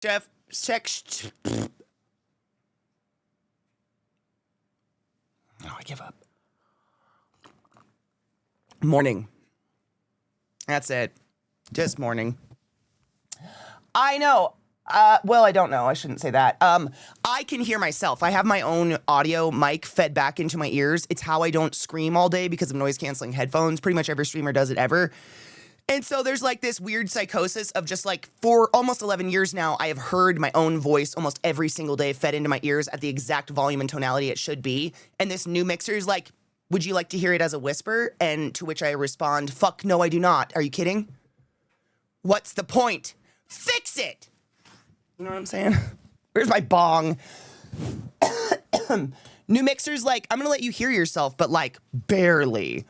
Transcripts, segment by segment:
Jeff, check. Oh, I give up. Morning. That's it. Just morning. I know. Well, I don't know. I shouldn't say that. I can hear myself. I have my own audio mic fed back into my ears. It's how I don't scream all day because of noise canceling headphones. Pretty much every streamer does it ever. And so there's like this weird psychosis of just like for almost 11 years now, I have heard my own voice almost every single day fed into my ears at the exact volume and tonality it should be. And this new mixer is like, would you like to hear it as a whisper? And to which I respond, fuck no, I do not. Are you kidding? What's the point? Fix it! You know what I'm saying? Where's my bong? New mixer's like, I'm gonna let you hear yourself, but like barely.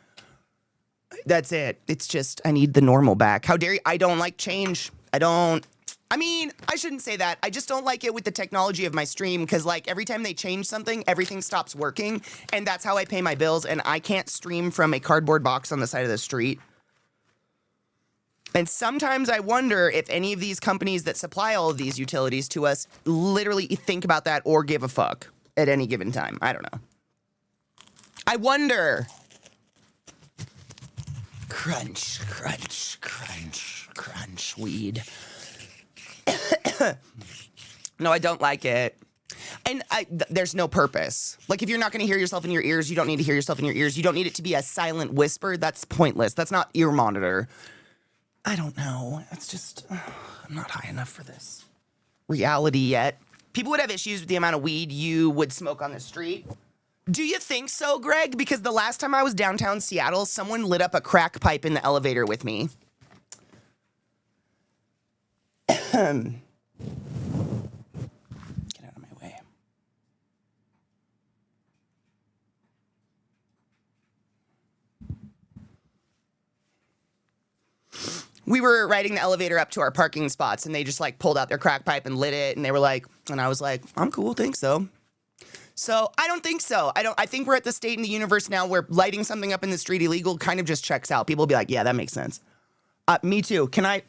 That's it. It's just, I need the normal back. How dare you? I don't like change. I shouldn't say that. I just don't like it with the technology of my stream because like every time they change something, everything stops working. And that's how I pay my bills. And I can't stream from a cardboard box on the side of the street. And sometimes I wonder if any of these companies that supply all of these utilities to us literally think about that or give a fuck at any given time. I don't know. I wonder. Crunch, crunch, crunch, crunch, weed. No, I don't like it. And there's no purpose. Like, if you're not going to hear yourself in your ears, you don't need to hear yourself in your ears. You don't need it to be a silent whisper. That's pointless. That's not ear monitor. I don't know. It's just, I'm not high enough for this reality yet. People would have issues with the amount of weed you would smoke on the street. Do you think so, Greg? Because the last time I was downtown Seattle, someone lit up a crack pipe in the elevator with me. Get out of my way. We were riding the elevator up to our parking spots, and they just like pulled out their crack pipe and lit it, and they were like, and I was like, I'm cool, thanks though. So I don't think so. I think we're at the state in the universe now where lighting something up in the street illegal kind of just checks out. People will be like, yeah, that makes sense. Me too. Can I?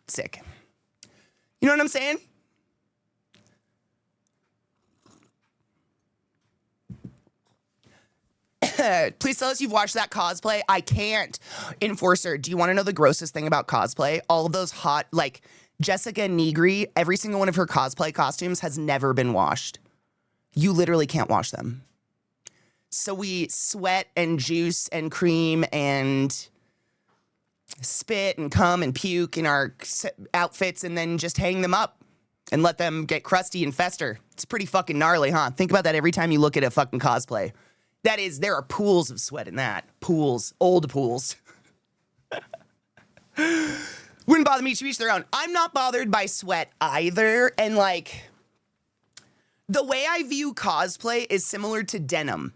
Sick. You know what I'm saying? Please tell us you've watched that cosplay. I can't. Enforcer, do you want to know the grossest thing about cosplay? All of those hot, like Jessica Negri, every single one of her cosplay costumes has never been washed. You literally can't wash them. So we sweat and juice and cream and spit and cum and puke in our outfits and then just hang them up and let them get crusty and fester. It's pretty fucking gnarly, huh? Think about that every time you look at a fucking cosplay. That is, there are pools of sweat in that. Pools. Old pools. Wouldn't bother me to each their own. I'm not bothered by sweat either. And like, the way I view cosplay is similar to denim.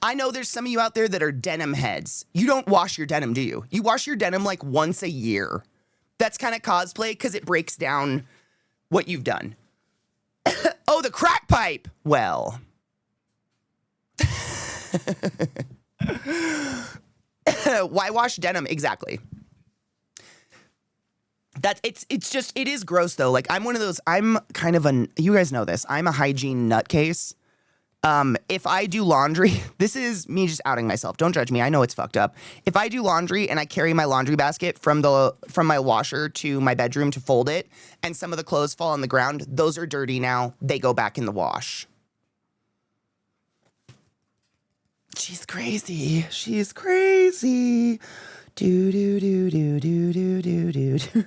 I know there's some of you out there that are denim heads. You don't wash your denim, do you? You wash your denim like once a year. That's kind of cosplay because it breaks down what you've done. Oh, the crack pipe. Well. Why wash denim? Exactly. It is gross though. Like I'm one of those, you guys know this. I'm a hygiene nutcase. If I do laundry, this is me just outing myself. Don't judge me. I know it's fucked up. If I do laundry and I carry my laundry basket from my washer to my bedroom to fold it and some of the clothes fall on the ground, those are dirty now. They go back in the wash. She's crazy. She's crazy. Do do do do do do do do do.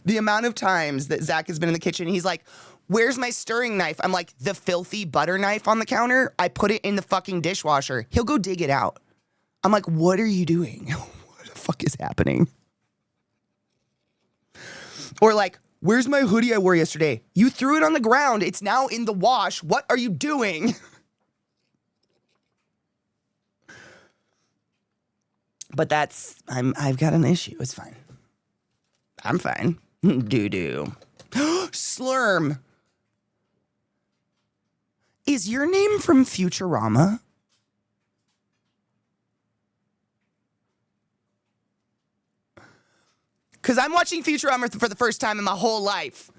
The amount of times that Zach has been in the kitchen, he's like, where's my stirring knife? I'm like, the filthy butter knife on the counter? I put it in the fucking dishwasher. He'll go dig it out. I'm like, what are you doing? What the fuck is happening? Or like, where's my hoodie I wore yesterday? You threw it on the ground. It's now in the wash. What are you doing? But I've got an issue. It's fine. I'm fine. Doo-doo. Slurm. Is your name from Futurama? Because I'm watching Futurama for the first time in my whole life.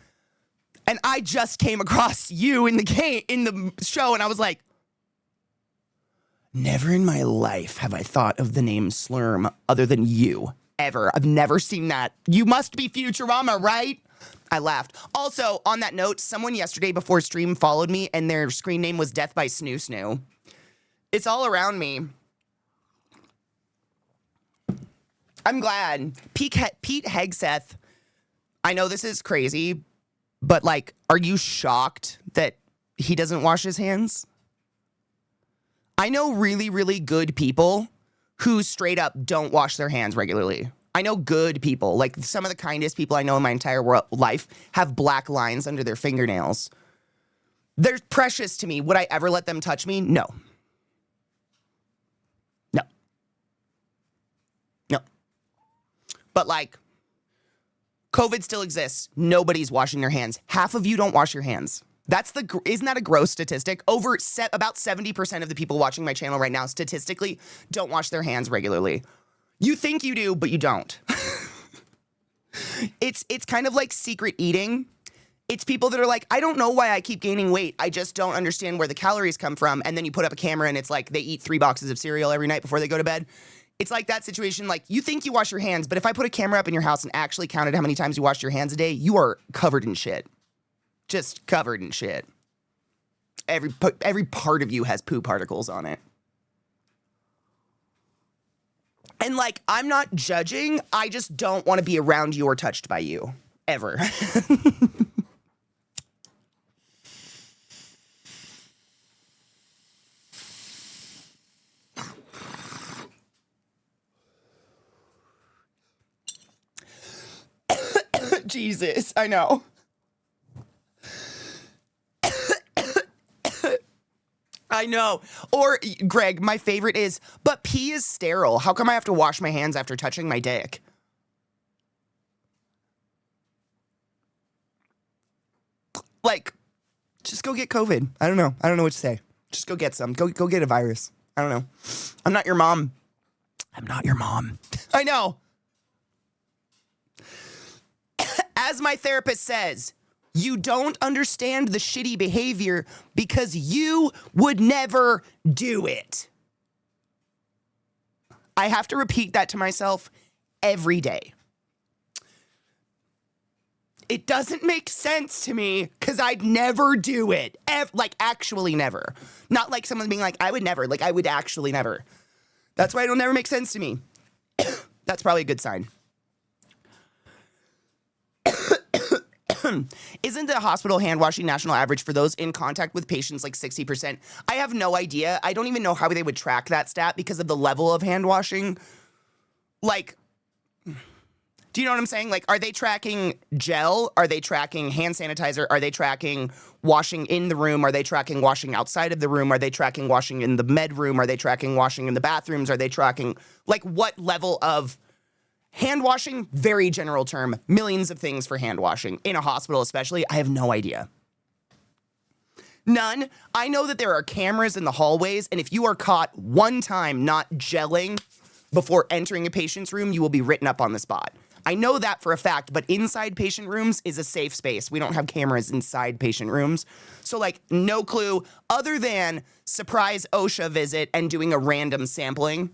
And I just came across you in the show, and I was like, never in my life have I thought of the name Slurm other than you, ever. I've never seen that. You must be Futurama, right? I laughed. Also, on that note, someone yesterday before stream followed me, and their screen name was Death by Snoo Snoo. It's all around me. I'm glad. Pete Hegseth, I know this is crazy, but, like, are you shocked that he doesn't wash his hands? I know really, really good people who straight up don't wash their hands regularly. I know good people, like some of the kindest people I know in my entire life, have black lines under their fingernails. They're precious to me. Would I ever let them touch me? No. No. No. But, like, COVID still exists. Nobody's washing their hands. Half of you don't wash your hands. Isn't that a gross statistic? About 70% of the people watching my channel right now statistically don't wash their hands regularly. You think you do, but you don't. It's kind of like secret eating. It's people that are like, I don't know why I keep gaining weight. I just don't understand where the calories come from. And then you put up a camera and it's like they eat 3 boxes of cereal every night before they go to bed. It's like that situation. Like, you think you wash your hands, but if I put a camera up in your house and actually counted how many times you washed your hands a day, you are covered in shit. Just covered in shit. Every part of you has poo particles on it. And, like, I'm not judging. I just don't want to be around you or touched by you. Ever. Jesus, I know. I know. Or, Greg, my favorite is, but pee is sterile. How come I have to wash my hands after touching my dick? Like, just go get COVID. I don't know. I don't know what to say. Just go get some. Go get a virus. I don't know. I'm not your mom. I'm not your mom. I know. As my therapist says, you don't understand the shitty behavior because you would never do it. I have to repeat that to myself every day. It doesn't make sense to me because I'd never do it. Like, actually never. Not like someone being like, I would never. Like, I would actually never. That's why it'll never make sense to me. That's probably a good sign. Isn't the hospital hand washing national average for those in contact with patients like 60%? I have no idea. I don't even know how they would track that stat because of the level of hand washing. Like, do you know what I'm saying? Like, are they tracking gel? Are they tracking hand sanitizer? Are they tracking washing in the room? Are they tracking washing outside of the room? Are they tracking washing in the med room? Are they tracking washing in the bathrooms? Are they tracking, like, what level of hand washing? Very general term. Millions of things for hand washing. In a hospital especially, I have no idea. None. I know that there are cameras in the hallways, and if you are caught one time not gelling before entering a patient's room, you will be written up on the spot. I know that for a fact, but inside patient rooms is a safe space. We don't have cameras inside patient rooms. So, like, no clue other than surprise OSHA visit and doing a random sampling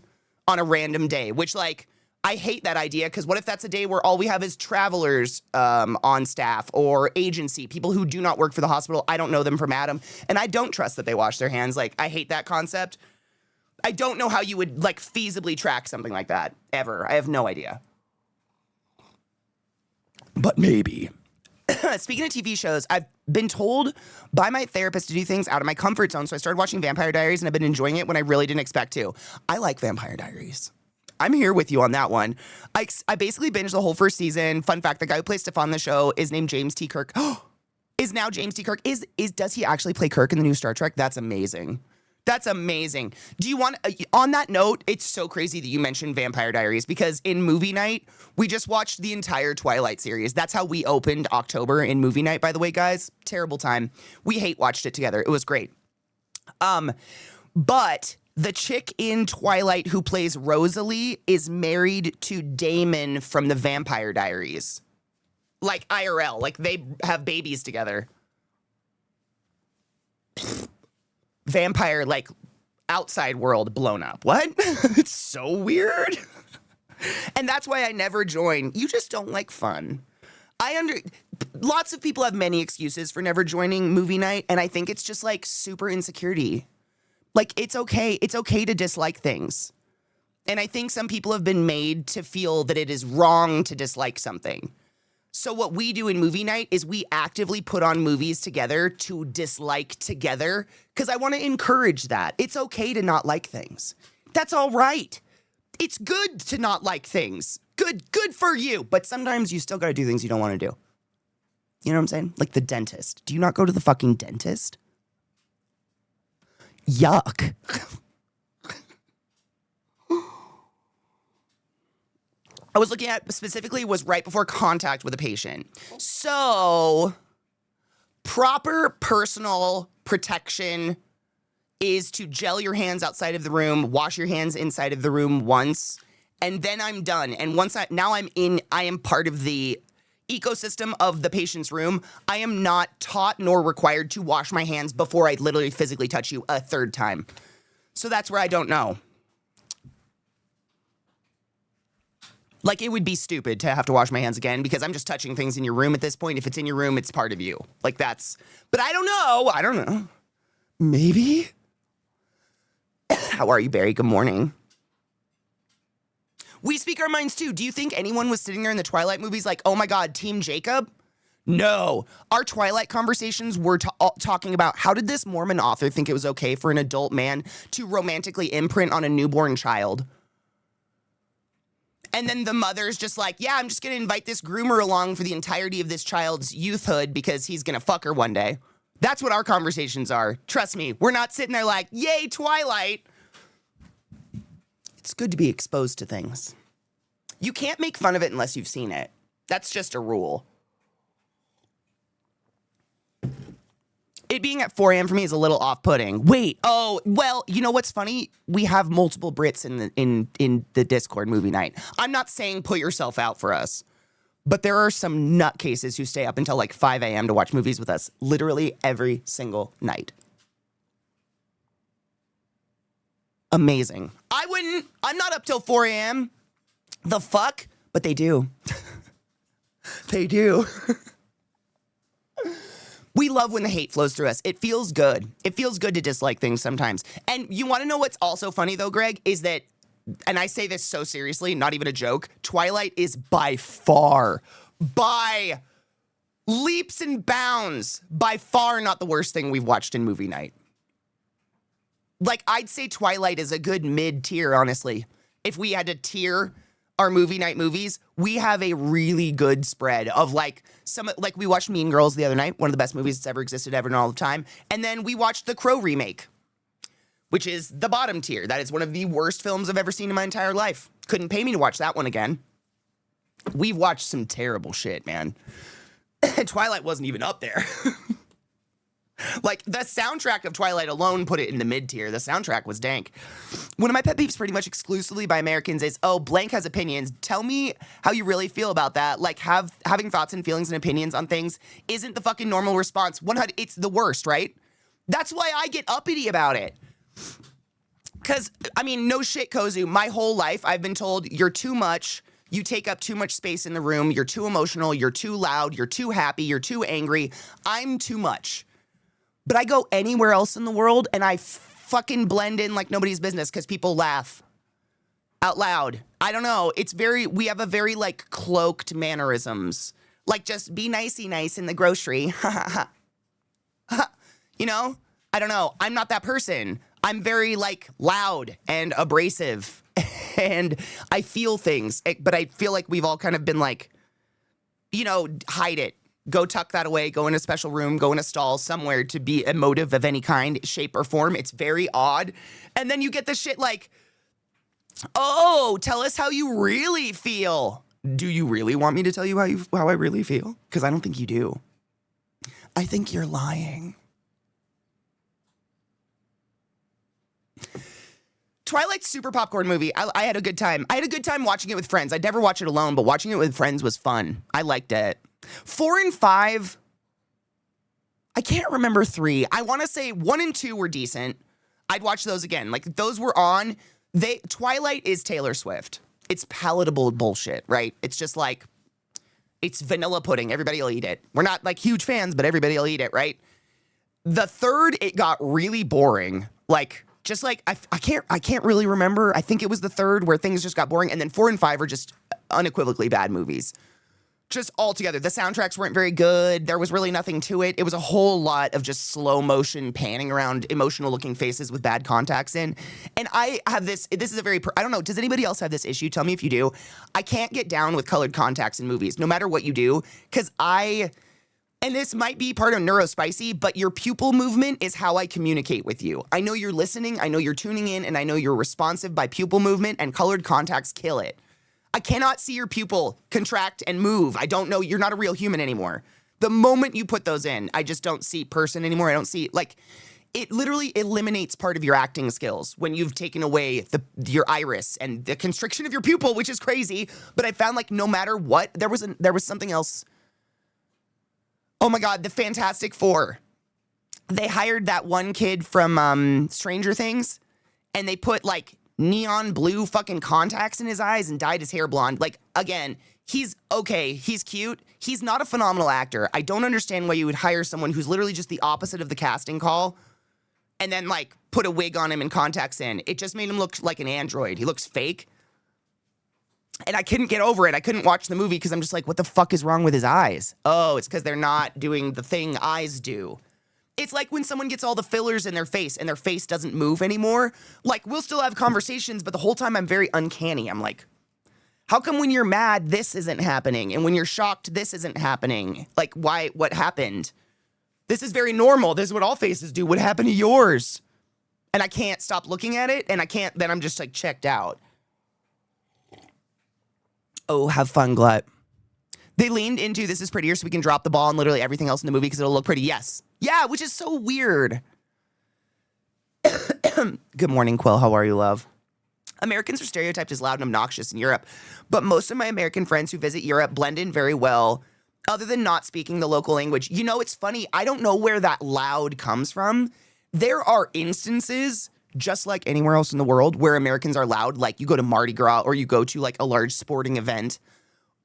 on a random day, which, like, I hate that idea because what if that's a day where all we have is travelers on staff or agency, people who do not work for the hospital. I don't know them from Adam, and I don't trust that they wash their hands. Like, I hate that concept. I don't know how you would, like, feasibly track something like that, ever. I have no idea. But maybe. Speaking of TV shows, I've been told by my therapist to do things out of my comfort zone, so I started watching Vampire Diaries, and I've been enjoying it when I really didn't expect to. I like Vampire Diaries. I'm here with you on that one. I basically binged the whole first season. Fun fact, the guy who plays Stefan on the show is named James T. Kirk. Is now James T. Kirk. Does he actually play Kirk in the new Star Trek? That's amazing. That's amazing. Do you want, on that note, it's so crazy that you mentioned Vampire Diaries because in movie night, we just watched the entire Twilight series. That's how we opened October in movie night, by the way, guys. Terrible time. We hate watched it together. It was great. But The chick in Twilight who plays Rosalie is married to Damon from the Vampire Diaries. Like IRL, like they have babies together. Vampire, like outside world blown up. What? It's so weird. And that's why I never join. You just don't like fun. Lots of people have many excuses for never joining movie night, and I think it's just like super insecurity. Like it's okay to dislike things. And I think some people have been made to feel that it is wrong to dislike something. So what we do in movie night is we actively put on movies together to dislike together, because I want to encourage that. It's okay to not like things. That's all right. It's good to not like things. Good for you. But sometimes you still got to do things you don't want to do. You know what I'm saying? Like the dentist. Do you not go to the fucking dentist? Yuck. I was looking at specifically was right before contact with a patient. So proper personal protection is to gel your hands outside of the room, wash your hands inside of the room once, and then I'm done. And I am part of the ecosystem of the patient's room. I am not taught nor required to wash my hands before I literally physically touch you a third time. So that's where I don't know. Like, it would be stupid to have to wash my hands again because I'm just touching things in your room at this point. If it's in your room, it's part of you. Like, but I don't know. Maybe? How are you, Barry? Good morning. We speak our minds, too. Do you think anyone was sitting there in the Twilight movies like, oh my God, Team Jacob? No. Our Twilight conversations were talking about how did this Mormon author think it was okay for an adult man to romantically imprint on a newborn child? And then the mother's just like, yeah, I'm just going to invite this groomer along for the entirety of this child's youthhood because he's going to fuck her one day. That's what our conversations are. Trust me, we're not sitting there like, yay, Twilight. It's good to be exposed to things. You can't make fun of it unless you've seen it. That's just a rule. It being at 4 a.m. for me is a little off-putting. Wait, oh, well, you know what's funny? We have multiple Brits in the Discord movie night. I'm not saying put yourself out for us, but there are some nutcases who stay up until like 5 a.m. to watch movies with us literally every single night. Amazing. I wouldn't. I'm not up till 4 a.m. The fuck? But they do. They do. We love when the hate flows through us. It feels good. It feels good to dislike things sometimes. And you want to know what's also funny, though, Greg, is that, and I say this so seriously, not even a joke, Twilight is by far, by leaps and bounds, by far not the worst thing we've watched in movie night. Like, I'd say Twilight is a good mid-tier, honestly. If we had to tier our movie night movies, we have a really good spread of like we watched Mean Girls the other night, one of the best movies that's ever existed ever in all of time. And then we watched The Crow remake, which is the bottom tier. That is one of the worst films I've ever seen in my entire life. Couldn't pay me to watch that one again. We've watched some terrible shit, man. Twilight wasn't even up there. Like, the soundtrack of Twilight alone put it in the mid-tier. The soundtrack was dank. One of my pet peeves pretty much exclusively by Americans is, oh, blank has opinions. Tell me how you really feel about that. Like, having thoughts and feelings and opinions on things isn't the fucking normal response. It's the worst, right? That's why I get uppity about it. Because, I mean, no shit, Kozu. My whole life, I've been told, you're too much. You take up too much space in the room. You're too emotional. You're too loud. You're too happy. You're too angry. I'm too much. But I go anywhere else in the world and I fucking blend in like nobody's business because people laugh out loud. I don't know. We have a very like cloaked mannerisms. Like just be nicey nice in the grocery. You know? I don't know. I'm not that person. I'm very like loud and abrasive and I feel things, but I feel like we've all kind of been like, you know, hide it. Go tuck that away, go in a special room, go in a stall somewhere to be emotive of any kind, shape, or form. It's very odd. And then you get the shit like, oh, tell us how you really feel. Do you really want me to tell you how I really feel? Because I don't think you do. I think you're lying. Twilight's super popcorn movie. I had a good time. I had a good time watching it with friends. I'd never watch it alone, but watching it with friends was fun. I liked it. 4 and 5, I can't remember 3. I want to say 1 and 2 were decent. I'd watch those again. Like, those were on. Twilight is Taylor Swift. It's palatable bullshit, right? It's just like, it's vanilla pudding. Everybody will eat it. We're not like huge fans, but everybody will eat it, right? The third, it got really boring. Like, just like, I can't really remember. I think it was the third where things just got boring. And then 4 and 5 are just unequivocally bad movies. Just altogether. The soundtracks weren't very good. There was really nothing to it. It was a whole lot of just slow motion panning around emotional looking faces with bad contacts in. And I have this is a very, I don't know, does anybody else have this issue? Tell me if you do. I can't get down with colored contacts in movies, no matter what you do, because and this might be part of neurospicy, but your pupil movement is how I communicate with you. I know you're listening, I know you're tuning in, and I know you're responsive by pupil movement, and colored contacts kill it. I cannot see your pupil contract and move. I don't know. You're not a real human anymore. The moment you put those in, I just don't see person anymore. I don't see, like, it literally eliminates part of your acting skills when you've taken away your iris and the constriction of your pupil, which is crazy. But I found, like, no matter what, there was something else. Oh my God, the Fantastic Four. They hired that one kid from Stranger Things, and they put, like, neon blue fucking contacts in his eyes and dyed his hair blonde. Like, again, he's okay. He's cute. He's not a phenomenal actor. I don't understand why you would hire someone who's literally just the opposite of the casting call and then, like, put a wig on him and contacts in. It just made him look like an android. He looks fake. And I couldn't get over it. I couldn't watch the movie because I'm just like, what the fuck is wrong with his eyes? Oh, it's because they're not doing the thing eyes do. It's like when someone gets all the fillers in their face and their face doesn't move anymore. Like, we'll still have conversations, but the whole time I'm very uncanny. I'm like, how come when you're mad, this isn't happening? And when you're shocked, this isn't happening? Like, why? What happened? This is very normal. This is what all faces do. What happened to yours? And I can't stop looking at it, and then I'm just, like, checked out. Oh, have fun, Glut. They leaned into this is prettier so we can drop the ball on literally everything else in the movie because it'll look pretty. Yes. Yeah, which is so weird. Good morning, Quill. How are you, love? Americans are stereotyped as loud and obnoxious in Europe, but most of my American friends who visit Europe blend in very well, other than not speaking the local language. You know, it's funny. I don't know where that loud comes from. There are instances, just like anywhere else in the world, where Americans are loud. Like, you go to Mardi Gras or you go to, like, a large sporting event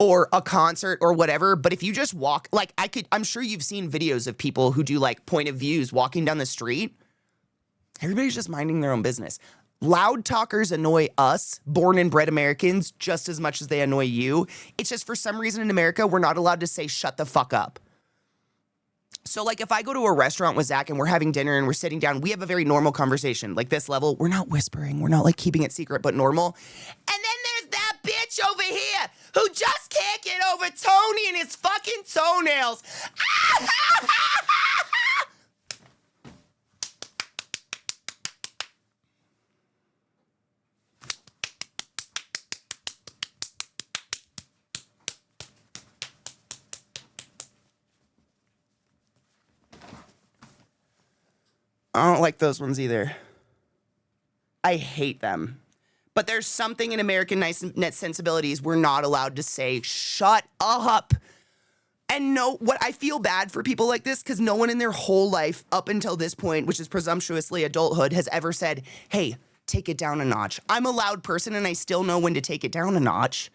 or a concert or whatever. But if you just walk, like, I'm sure you've seen videos of people who do, like, point of views walking down the street. Everybody's just minding their own business. Loud talkers annoy us, born and bred Americans, just as much as they annoy you. It's just for some reason in America, we're not allowed to say shut the fuck up. So, like, if I go to a restaurant with Zach and we're having dinner and we're sitting down, we have a very normal conversation. Like, this level, we're not whispering. We're not, like, keeping it secret, but normal. And then there's that bitch over here who just can't get over Tony and his fucking toenails. I don't like those ones either. I hate them. But there's something in American nice sensibilities we're not allowed to say, shut up. And no, what I feel bad for people like this, because no one in their whole life up until this point, which is presumptuously adulthood, has ever said, hey, take it down a notch. I'm a loud person and I still know when to take it down a notch.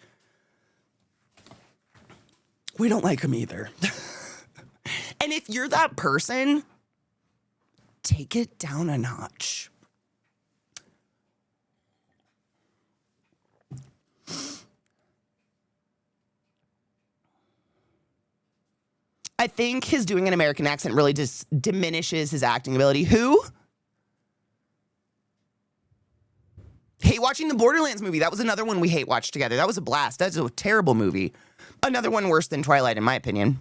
We don't like them either. And if you're that person, take it down a notch. I think his doing an American accent really just diminishes his acting ability. Who? Hate watching the Borderlands movie. That was another one we hate watched together. That was a blast. That's a terrible movie. Another one worse than Twilight, in my opinion.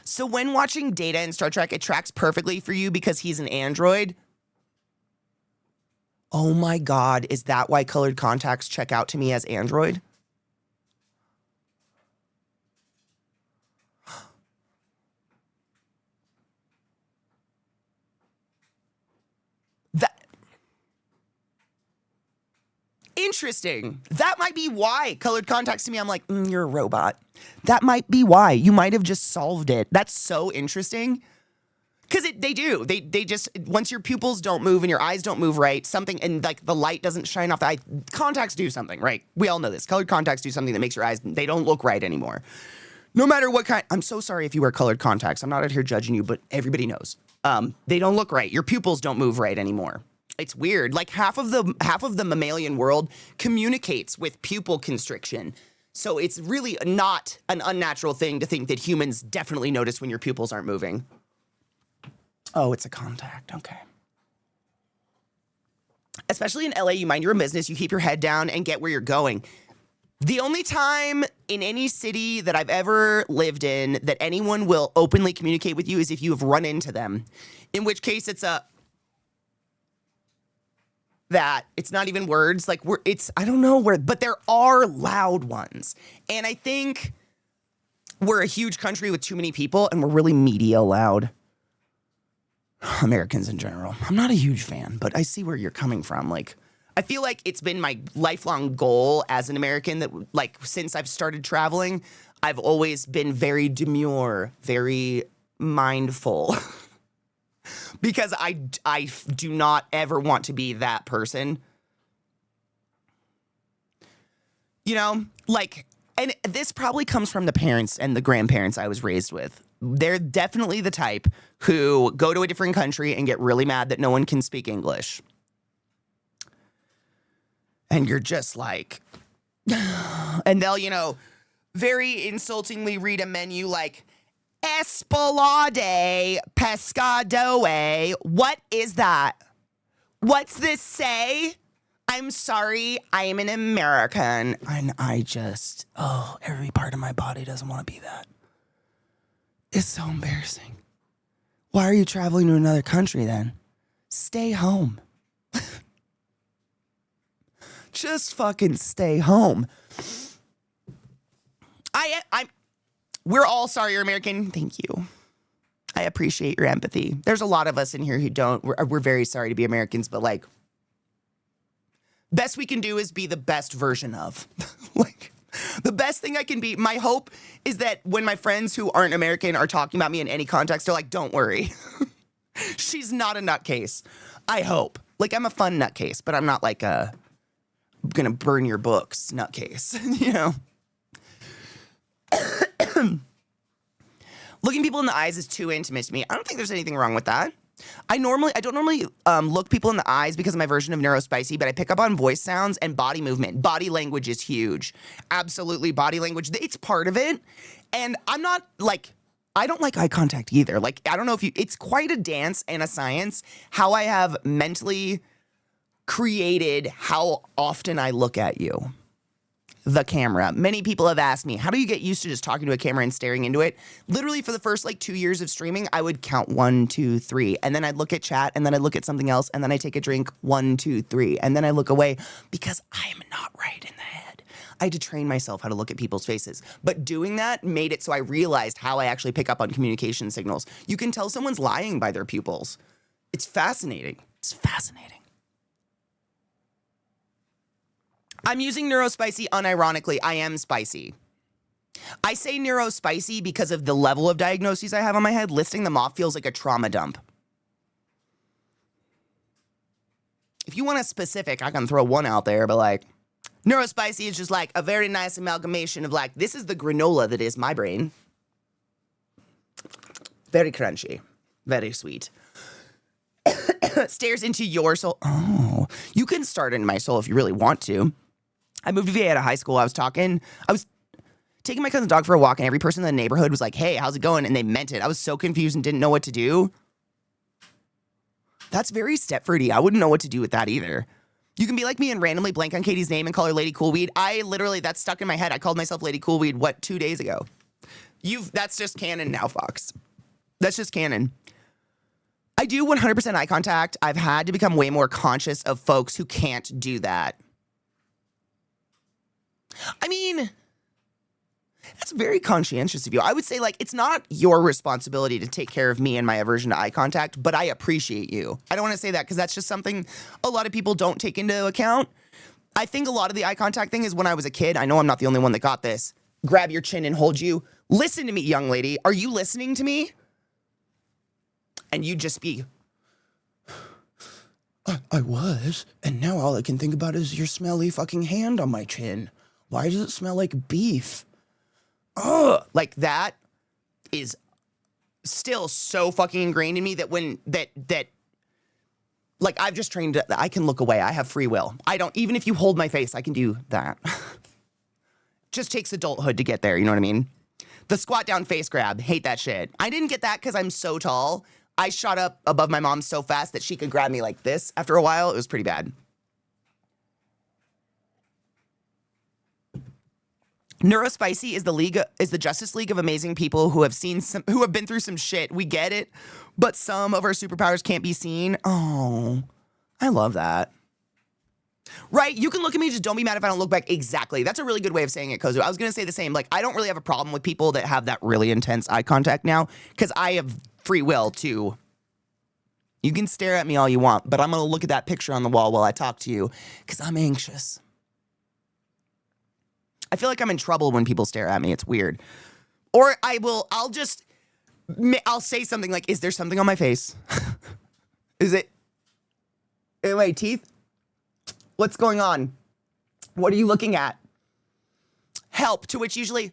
So when watching Data in Star Trek, it tracks perfectly for you because he's an android. Oh my God, is that why colored contacts check out to me as android? Interesting. That might be why colored contacts to me, I'm like, you're a robot. That might be why. You might have just solved it. That's so interesting. Because they do. They just, once your pupils don't move and your eyes don't move right, something, and like the light doesn't shine off the eye, contacts do something, right? We all know this. Colored contacts do something that makes your eyes, they don't look right anymore. No matter what kind, I'm so sorry if you wear colored contacts. I'm not out here judging you, but everybody knows. They don't look right. Your pupils don't move right anymore. It's weird. Like half of the mammalian world communicates with pupil constriction. So it's really not an unnatural thing to think that humans definitely notice when your pupils aren't moving. Oh, it's a contact. Okay. Especially in LA, you mind your own business, you keep your head down and get where you're going. The only time in any city that I've ever lived in that anyone will openly communicate with you is if you have run into them. In which case it's it's not even words. Like I don't know where, but there are loud ones. And I think we're a huge country with too many people and we're really media loud. Americans in general. I'm not a huge fan, but I see where you're coming from. Like, I feel like it's been my lifelong goal as an American that, like, since I've started traveling, I've always been very demure, very mindful. Because I do not ever want to be that person. You know, like, and this probably comes from the parents and the grandparents I was raised with. They're definitely the type who go to a different country and get really mad that no one can speak English. And you're just like, and they'll, very insultingly read a menu like, Espalade Pescadoe. What is that? What's this say? I'm sorry, I am an American. And every part of my body doesn't want to be that. It's so embarrassing. Why are you traveling to another country then? Stay home. Just fucking stay home. We're all sorry you're American. Thank you. I appreciate your empathy. There's a lot of us in here who don't. We're very sorry to be Americans, but like, best we can do is be the best version of. Like, the best thing I can be. My hope is that when my friends who aren't American are talking about me in any context, they're like, don't worry. She's not a nutcase. I hope. Like, I'm a fun nutcase, but I'm not like a gonna burn your books nutcase, Looking people in the eyes is too intimate to me. I don't think there's anything wrong with that. I don't normally look people in the eyes because of my version of neurospicy, but I pick up on voice sounds and body movement. Body language is huge. Absolutely, body language. It's part of it. And I'm not like, I don't like eye contact either. Like, I don't know it's quite a dance and a science how I have mentally created how often I look at you. The camera. Many people have asked me, how do you get used to just talking to a camera and staring into it? Literally for the first 2 years of streaming, I would count 1, 2, 3, and then I'd look at chat, and then I'd look at something else, and then I take a drink, 1, 2, 3, and then I look away because I'm not right in the head. I had to train myself how to look at people's faces. But doing that made it so I realized how I actually pick up on communication signals. You can tell someone's lying by their pupils. It's fascinating. It's fascinating. I'm using neurospicy unironically. I am spicy. I say neurospicy because of the level of diagnoses I have on my head. Listing them off feels like a trauma dump. If you want a specific, I can throw one out there, but like, neurospicy is just like a very nice amalgamation of like, this is the granola that is my brain. Very crunchy. Very sweet. Stares into your soul. Oh, you can start in my soul if you really want to. I moved to VA out of high school. I was taking my cousin's dog for a walk, and every person in the neighborhood was like, hey, how's it going? And they meant it. I was so confused and didn't know what to do. That's very Stepfordy. I wouldn't know what to do with that either. You can be like me and randomly blank on Katie's name and call her Lady Coolweed. That's stuck in my head. I called myself Lady Coolweed, 2 days ago? That's just canon now, Fox. That's just canon. I do 100% eye contact. I've had to become way more conscious of folks who can't do that. I mean, that's very conscientious of you. I would say, like, it's not your responsibility to take care of me and my aversion to eye contact, but I appreciate you. I don't want to say that because that's just something a lot of people don't take into account. I think a lot of the eye contact thing is when I was a kid. I know I'm not the only one that got this. Grab your chin and hold you. Listen to me, young lady. Are you listening to me? And you just be, I was, and now all I can think about is your smelly fucking hand on my chin. Why does it smell like beef? Ugh. Like that is still so fucking ingrained in me that like I've just trained that I can look away. I have free will. I don't, even if you hold my face, I can do that. Just takes adulthood to get there, you know what I mean? The squat down face grab, hate that shit. I didn't get that because I'm so tall. I shot up above my mom so fast that she could grab me like this after a while. It was pretty bad. Neurospicy is the Justice League of amazing people who have been through some shit. We get it, but some of our superpowers can't be seen. Oh, I love that. Right? You can look at me, just don't be mad if I don't look back. Exactly. That's a really good way of saying it, Kozu. I was going to say the same. Like, I don't really have a problem with people that have that really intense eye contact now, because I have free will too. You can stare at me all you want, but I'm going to look at that picture on the wall while I talk to you, because I'm anxious. I feel like I'm in trouble when people stare at me. It's weird. Or I'll say something like, is there something on my face? Is it in my teeth? What's going on? What are you looking at? Help, to which usually,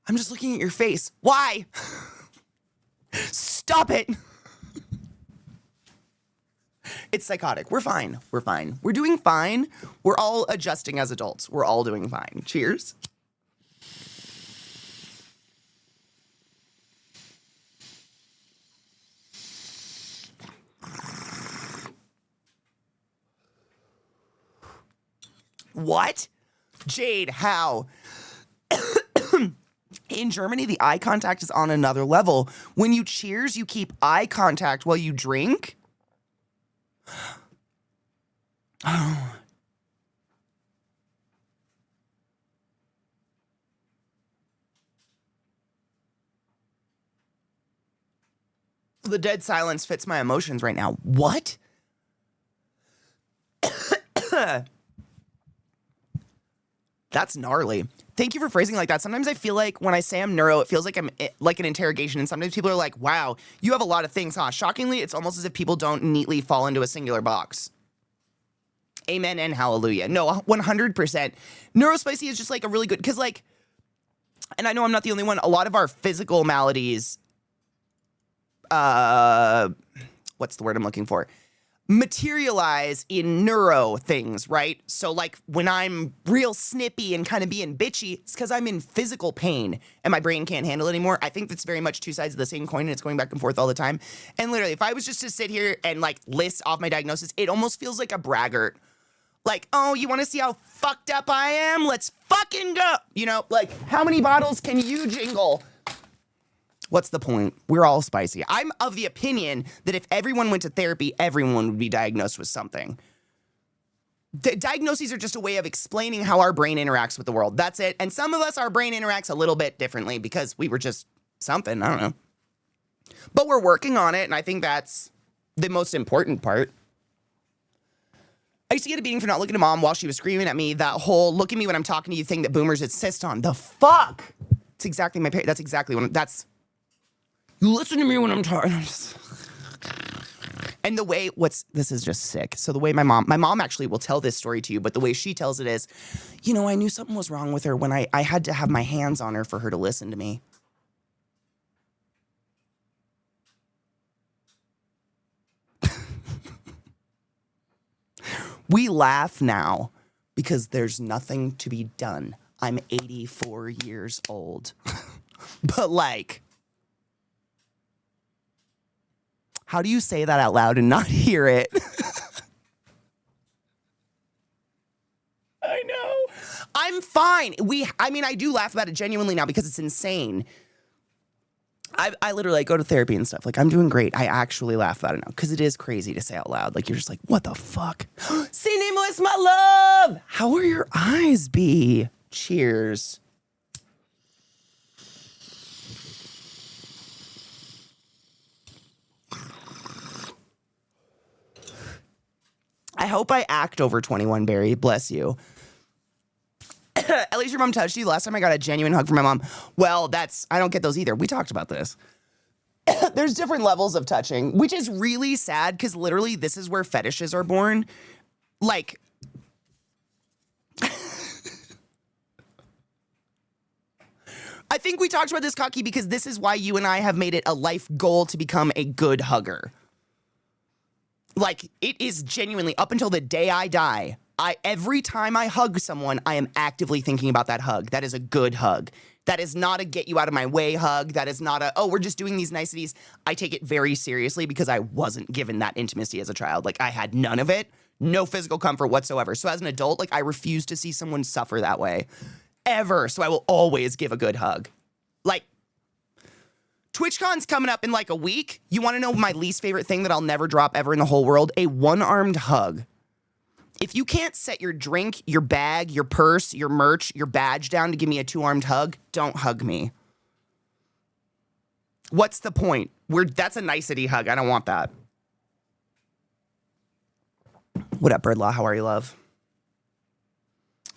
I'm just looking at your face. Why? Stop it. It's psychotic. We're fine. We're fine. We're doing fine. We're all adjusting as adults. We're all doing fine. Cheers. What? Jade, how? In Germany, the eye contact is on another level. When you cheers, you keep eye contact while you drink. Oh. The dead silence fits my emotions right now. What? That's gnarly. Thank you for phrasing like that. Sometimes I feel like when I say I'm neuro, it feels like I'm like an interrogation. And sometimes people are like, wow, you have a lot of things, huh? Shockingly, it's almost as if people don't neatly fall into a singular box. Amen and hallelujah. No, 100%. Neurospicy is just like a really good, because like, and I know I'm not the only one, a lot of our physical maladies, what's the word I'm looking for? Materialize in neuro things, right? So like when I'm real snippy and kind of being bitchy, it's because I'm in physical pain and my brain can't handle it anymore. I think that's very much two sides of the same coin and it's going back and forth all the time. And literally, if I was just to sit here and like list off my diagnosis, it almost feels like a braggart. Like, oh, you want to see how fucked up I am? Let's fucking go. You know, like how many bottles can you jingle? What's the point? We're all spicy. I'm of the opinion that if everyone went to therapy, everyone would be diagnosed with something. The diagnoses are just a way of explaining how our brain interacts with the world. That's it. And some of us, our brain interacts a little bit differently because we were just something. I don't know. But we're working on it, and I think that's the most important part. I used to get a beating for not looking at mom while she was screaming at me. That whole look at me when I'm talking to you thing that boomers insist on. The fuck? It's exactly my parent. That's exactly what that's. You listen to me when I'm talking. And the way, this is just sick. So the way my mom actually will tell this story to you, but the way she tells it is, you know, I knew something was wrong with her when I had to have my hands on her for her to listen to me. We laugh now because there's nothing to be done. I'm 84 years old. But like, how do you say that out loud and not hear it? I know. I'm fine. I do laugh about it genuinely now because it's insane. I literally go to therapy and stuff. Like, I'm doing great. I actually laugh about it now because it is crazy to say out loud. Like, you're just like, what the fuck? See, Nameless, my love. How are your eyes, B? Cheers. I hope I act over 21, Barry. Bless you. place your mom touched you? Last time I got a genuine hug from my mom. Well, I don't get those either. We talked about this. There's different levels of touching, which is really sad because literally this is where fetishes are born. Like, I think we talked about this, Cocky, because this is why you and I have made it a life goal to become a good hugger. Like, it is genuinely, up until the day I die, every time I hug someone, I am actively thinking about that hug. That is a good hug. That is not a get you out of my way hug. That is not a, oh, we're just doing these niceties. I take it very seriously because I wasn't given that intimacy as a child. Like, I had none of it. No physical comfort whatsoever. So as an adult, like, I refuse to see someone suffer that way. Ever. So I will always give a good hug. Like, TwitchCon's coming up in like a week. You want to know my least favorite thing that I'll never drop ever in the whole world? A one-armed hug. If you can't set your drink, your bag, your purse, your merch, your badge down to give me a two-armed hug, don't hug me. What's the point? That's a nicety hug. I don't want that. What up, Birdlaw? How are you, love?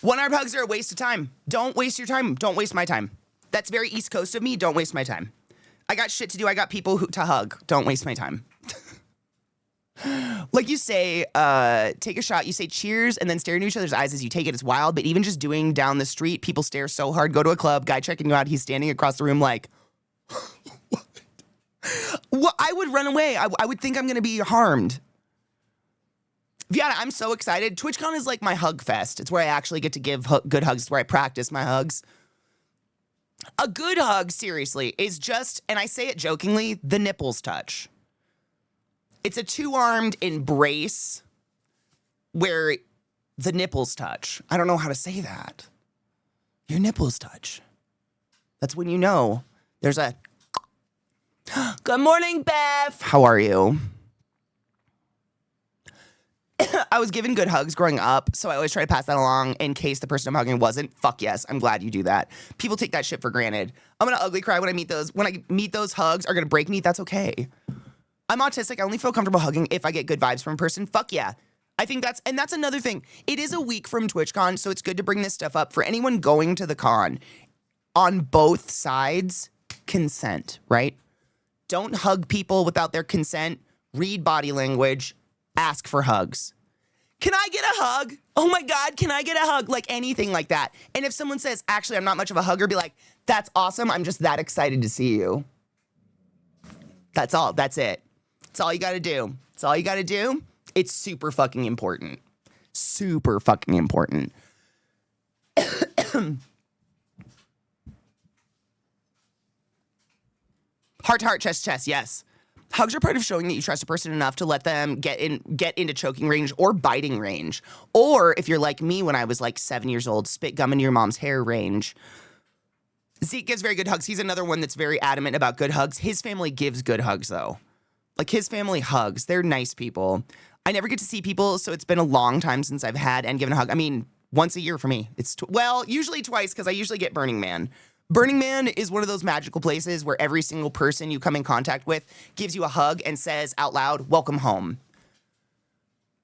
One-armed hugs are a waste of time. Don't waste your time. Don't waste my time. That's very East Coast of me. Don't waste my time. I got shit to do. I got people to hug. Don't waste my time. Like you say, take a shot, you say cheers, and then stare into each other's eyes as you take it. It's wild, but even just doing down the street, people stare so hard. Go to a club, guy checking you out, he's standing across the room like, what? Well, I would run away. I would think I'm going to be harmed. Viana, I'm so excited. TwitchCon is like my hug fest. It's where I actually get to give good hugs. It's where I practice my hugs. A good hug, seriously, is just, and I say it jokingly, the nipples touch. It's a two-armed embrace where the nipples touch. I don't know how to say that. Your nipples touch. That's when you know there's a... Good morning, Beth. How are you? I was given good hugs growing up, so I always try to pass that along in case the person I'm hugging wasn't. Fuck yes, I'm glad you do that. People take that shit for granted. I'm gonna ugly cry when I meet those. When I meet those hugs are gonna break me, that's okay. I'm autistic. I only feel comfortable hugging if I get good vibes from a person. Fuck yeah. I think that's another thing. It is a week from TwitchCon, so it's good to bring this stuff up. For anyone going to the con, on both sides, consent, right? Don't hug people without their consent. Read body language. Ask for hugs. Can I get a hug? Oh my God, can I get a hug? Like anything like that. And if someone says, actually, I'm not much of a hugger, be like, that's awesome. I'm just that excited to see you. That's all. That's it. That's all you got to do. That's all you got to do. It's super fucking important. Super fucking important. Heart to heart, chest to chest, yes. Hugs are part of showing that you trust a person enough to let them get into choking range or biting range. Or if you're like me when I was like 7 years old, spit gum into your mom's hair range. Zeke gives very good hugs. He's another one that's very adamant about good hugs. His family gives good hugs, though. Like, his family hugs. They're nice people. I never get to see people, so it's been a long time since I've had and given a hug. I mean, once a year for me. It's, usually twice, because I usually get Burning Man. Burning Man is one of those magical places where every single person you come in contact with gives you a hug and says out loud, welcome home.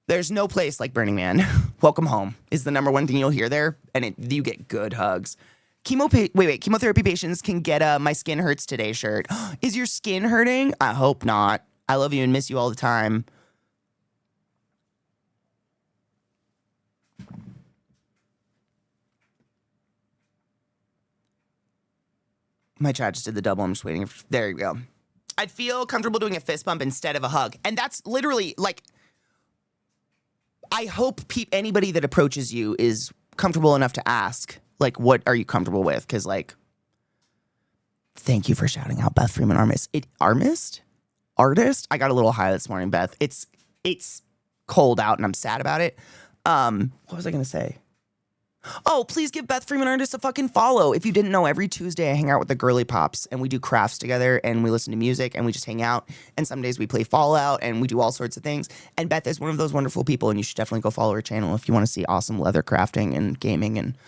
There's no place like Burning Man. Welcome home is the number one thing you'll hear there, and you get good hugs. Chemotherapy patients can get my skin hurts today shirt. Is your skin hurting? I hope not. I love you and miss you all the time. My chat just did the double. I'm just waiting. There you go. I'd feel comfortable doing a fist bump instead of a hug. And that's literally like, I hope anybody that approaches you is comfortable enough to ask, like, what are you comfortable with? Because, like, thank you for shouting out Beth Freeman Artist. Artist? I got a little high this morning, Beth. It's cold out and I'm sad about it. What was I going to say? Oh, please give Beth Freeman Artist a fucking follow. If you didn't know, every Tuesday I hang out with the girly pops and we do crafts together and we listen to music and we just hang out. And some days we play Fallout and we do all sorts of things. And Beth is one of those wonderful people, and you should definitely go follow her channel if you want to see awesome leather crafting and gaming and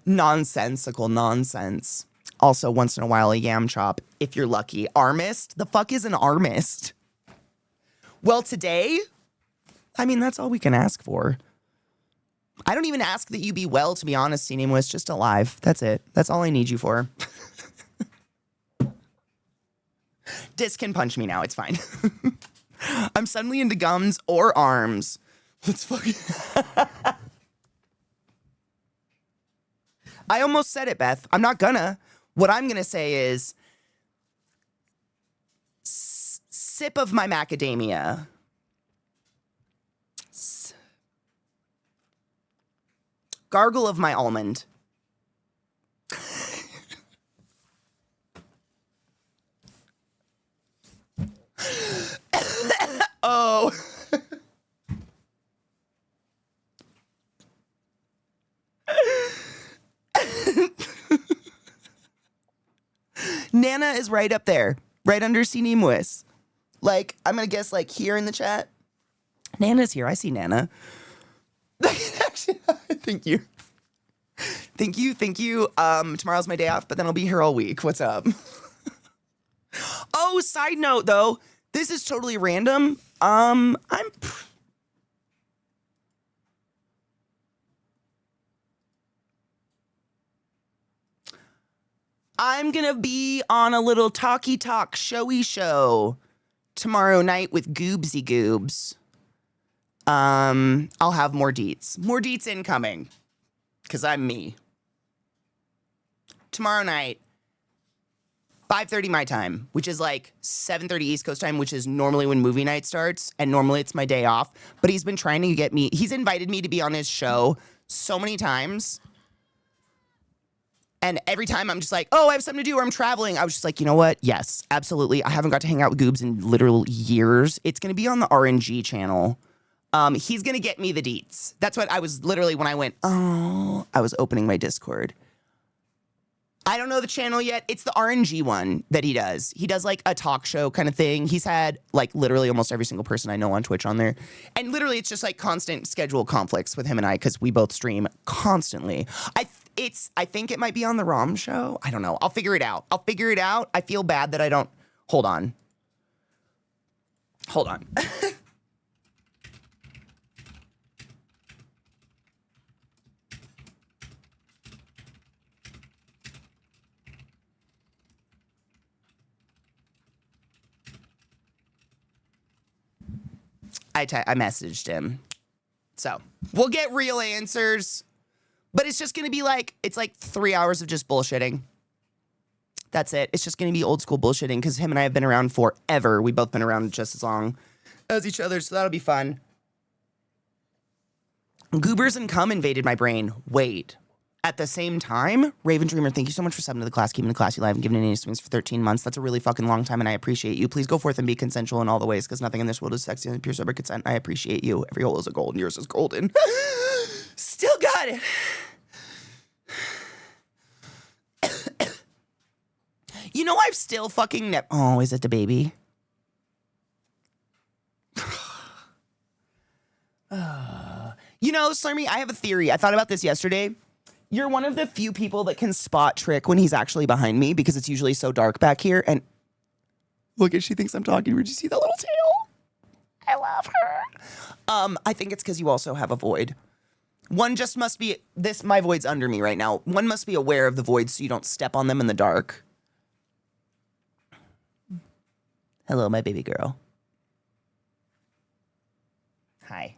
nonsensical nonsense. Also, once in a while, a yam chop, if you're lucky. Armist? The fuck is an armist? Well, today, I mean, that's all we can ask for. I don't even ask that you be well, to be honest, C-Name was just alive. That's it. That's all I need you for. Dis can punch me now. It's fine. I'm suddenly into gums or arms. Let's fucking... I almost said it, Beth. I'm not gonna. What I'm gonna say is... sip of my macadamia. Gargle of my almond. Oh. Nana is right up there. Right under Sinimwis. Like, I'm going to guess, like, here in the chat. Nana's here. I see Nana. Actually, thank you. Thank you. Tomorrow's my day off, but then I'll be here all week. What's up? Oh, side note, though. This is totally random. I'm gonna be on a little talky talk showy show tomorrow night with Goobsy Goobs. I'll have more deets. More deets incoming. Because I'm me. Tomorrow night, 5:30 my time, which is like 7:30 East Coast time, which is normally when movie night starts, and normally it's my day off. But he's been trying to get me, he's invited me to be on his show so many times. And every time I'm just like, oh, I have something to do or I'm traveling. I was just like, you know what? Yes, absolutely. I haven't got to hang out with Goobs in literal years. It's going to be on the RNG channel. He's going to get me the deets. That's what I was literally when I went, oh, I was opening my Discord. I don't know the channel yet. It's the RNG one that he does. He does like a talk show kind of thing. He's had like literally almost every single person I know on Twitch on there. And literally it's just like constant schedule conflicts with him and I because we both stream constantly. I think it might be on the ROM show. I don't know. I'll figure it out. I feel bad that I don't. Hold on. I messaged him. So we'll get real answers. But it's just going to be like, it's like 3 hours of just bullshitting. That's it. It's just going to be old school bullshitting because him and I have been around forever. We've both been around just as long as each other, so that'll be fun. Goobers and cum invaded my brain. Wait. At the same time, Raven Dreamer, thank you so much for subbing to the class, keeping the classy live, and giving any swings for 13 months. That's a really fucking long time, and I appreciate you. Please go forth and be consensual in all the ways, because nothing in this world is sexy and pure sober consent. I appreciate you. Every hole is a gold, and yours is golden. Still got it. You know, I've still fucking oh, is it the baby? You know, Slurmy, I have a theory. I thought about this yesterday. You're one of the few people that can spot Trick when he's actually behind me because it's usually so dark back here. And look, she thinks I'm talking. Did you see that little tail? I love her. I think it's because you also have a void. One just must be my void's under me right now. One must be aware of the void so you don't step on them in the dark. Hello, my baby girl. Hi.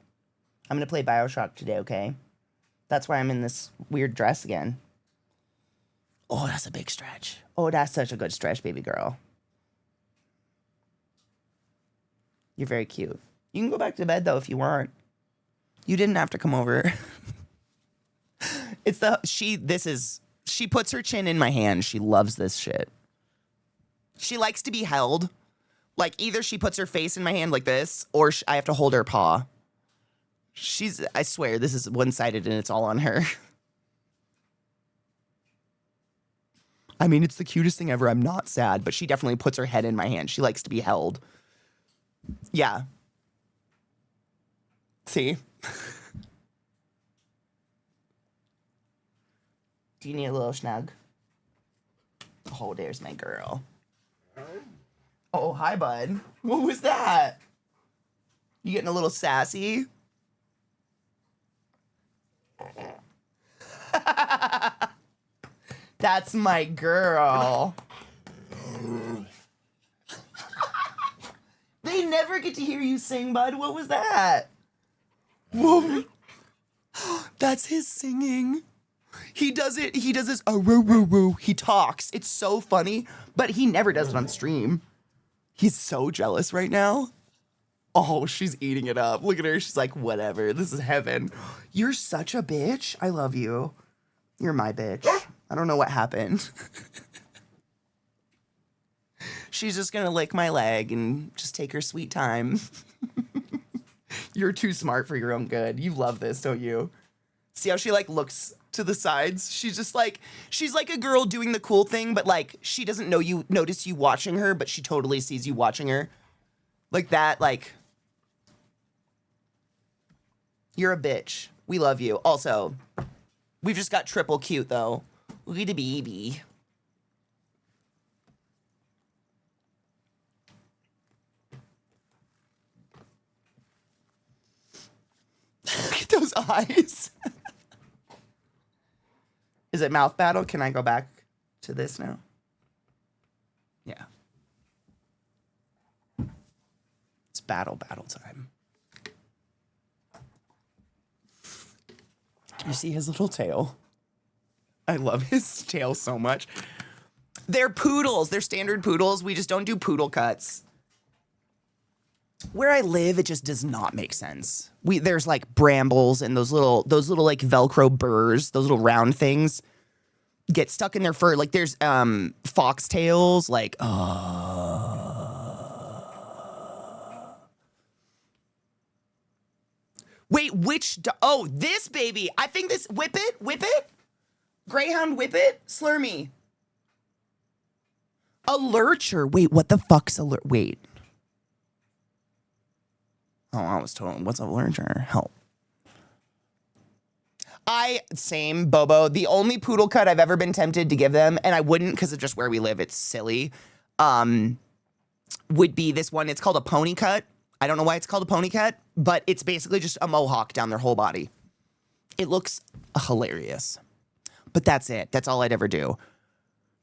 I'm going to play BioShock today, okay? That's why I'm in this weird dress again. Oh, that's a big stretch. Oh, that's such a good stretch, baby girl. You're very cute. You can go back to bed, though, if you want. You didn't have to come over. She puts her chin in my hand. She loves this shit. She likes to be held. Like, either she puts her face in my hand like this, or I have to hold her paw. I swear, this is one-sided and it's all on her. I mean, it's the cutest thing ever. I'm not sad, but she definitely puts her head in my hand. She likes to be held. Yeah. See? Do you need a little snug? Oh, there's my girl. Oh, hi, bud. What was that? You getting a little sassy? That's my girl. They never get to hear you sing, bud. What was that? Whoa. That's his singing. He does it. He does this. Oh, woo, woo, woo. He talks. It's so funny, but he never does it on stream. He's so jealous right now. Oh, she's eating it up. Look at her. She's like, whatever. This is heaven. You're such a bitch. I love you. You're my bitch. I don't know what happened. She's just gonna lick my leg and just take her sweet time. You're too smart for your own good. You love this, don't you? See how she like looks to the sides? She's like a girl doing the cool thing, but like she doesn't notice you watching her, but she totally sees you watching her. Like that, like you're a bitch. We love you. Also, we've just got triple cute though. Look at the baby. Look at those eyes. Is it mouth battle? Can I go back to this now? Yeah. It's battle time. You see his little tail? I love his tail so much. They're poodles. They're standard poodles. We just don't do poodle cuts. Where I live, it just does not make sense. There's like brambles and those little like Velcro burrs, those little round things get stuck in their fur. Like there's foxtails, like wait, this baby. I think this whip it. Greyhound whippet, Slurmy. A lurcher. Wait, what the fuck's a lurcher? Wait. Oh, I was told, what's a lurcher? Help. Same, Bobo. The only poodle cut I've ever been tempted to give them, and I wouldn't because of just where we live, it's silly, would be this one. It's called a pony cut. I don't know why it's called a pony cut, but it's basically just a mohawk down their whole body. It looks hilarious. But that's it. That's all I'd ever do.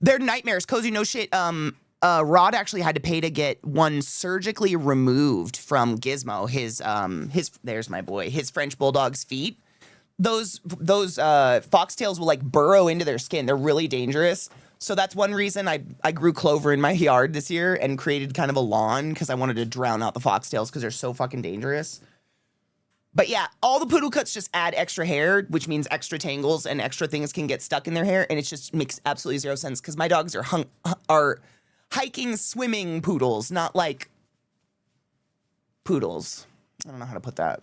They're nightmares. Cozy, no shit. Rod actually had to pay to get one surgically removed from Gizmo. There's my boy. His French bulldog's feet. Those foxtails will like burrow into their skin. They're really dangerous. So that's one reason I grew clover in my yard this year and created kind of a lawn because I wanted to drown out the foxtails because they're so fucking dangerous. But yeah, all the poodle cuts just add extra hair, which means extra tangles and extra things can get stuck in their hair, and it just makes absolutely zero sense because my dogs are hiking, swimming poodles, not like poodles. I don't know how to put that.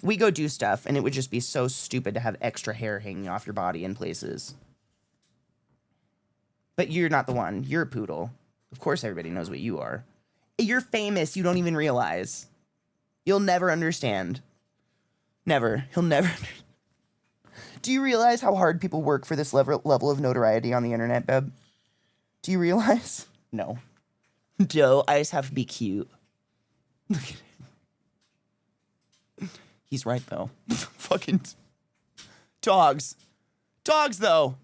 We go do stuff, and it would just be so stupid to have extra hair hanging off your body in places. But you're not the one. You're a poodle. Of course everybody knows what you are. You're famous. You don't even realize. You'll never understand. Never. He'll never. Do you realize how hard people work for this level of notoriety on the internet, Beb? Do you realize? No. No, I just have to be cute. Look at him. He's right, though. Fucking dogs. Dogs, though.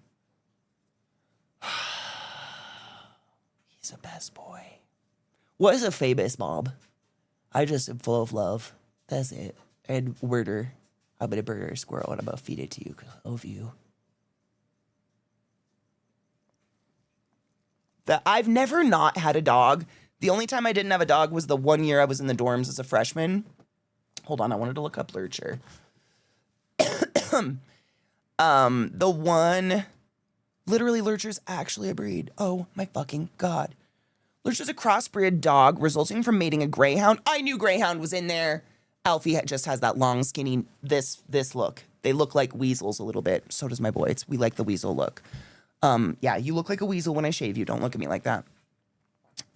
He's the best boy. What is a famous Bob? I just am full of love. That's it. And murder. I'm gonna murder a squirrel and I'm gonna feed it to you because I love you. I've never not had a dog. The only time I didn't have a dog was the 1 year I was in the dorms as a freshman. Hold on, I wanted to look up Lurcher. Literally Lurcher's actually a breed. Oh my fucking God. Lurcher's a crossbred dog resulting from mating a greyhound. I knew greyhound was in there. Alfie just has that long, skinny, this look. They look like weasels a little bit. So does my boy. We like the weasel look. Yeah, you look like a weasel when I shave you. Don't look at me like that.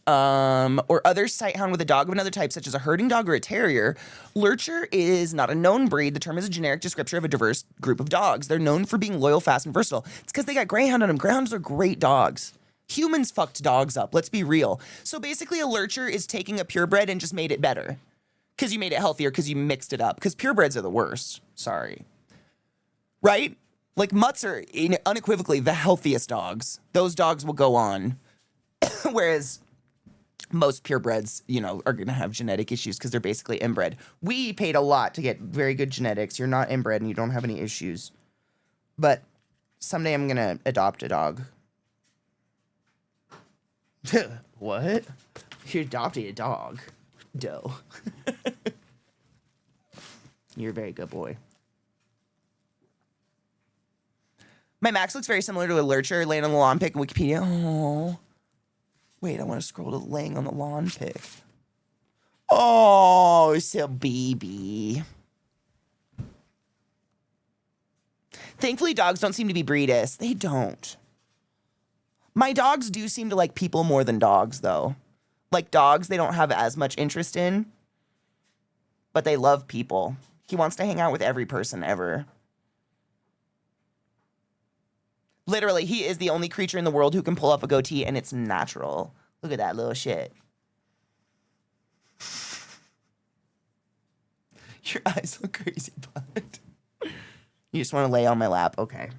Or other sighthound with a dog of another type, such as a herding dog or a terrier. Lurcher is not a known breed. The term is a generic descriptor of a diverse group of dogs. They're known for being loyal, fast, and versatile. It's because they got greyhound on them. Greyhounds are great dogs. Humans fucked dogs up. Let's be real. So basically a lurcher is taking a purebred and just made it better. Because you made it healthier because you mixed it up. Because purebreds are the worst. Sorry. right? Like mutts are unequivocally the healthiest dogs. Those dogs will go on. Whereas most purebreds, are going to have genetic issues because they're basically inbred. We paid a lot to get very good genetics. You're not inbred and you don't have any issues. But someday I'm going to adopt a dog. What? You're adopting a dog? Doe. You're a very good boy. My Max looks very similar to a lurcher laying on the lawn pic in Wikipedia. Oh. Wait, I want to scroll to laying on the lawn pic. Oh, so baby. Thankfully, dogs don't seem to be breedist. They don't. My dogs do seem to like people more than dogs, though. Like dogs, they don't have as much interest in, but they love people. He wants to hang out with every person ever. Literally, he is the only creature in the world who can pull off a goatee, and it's natural. Look at that little shit. Your eyes look crazy, bud. You just want to lay on my lap. Okay.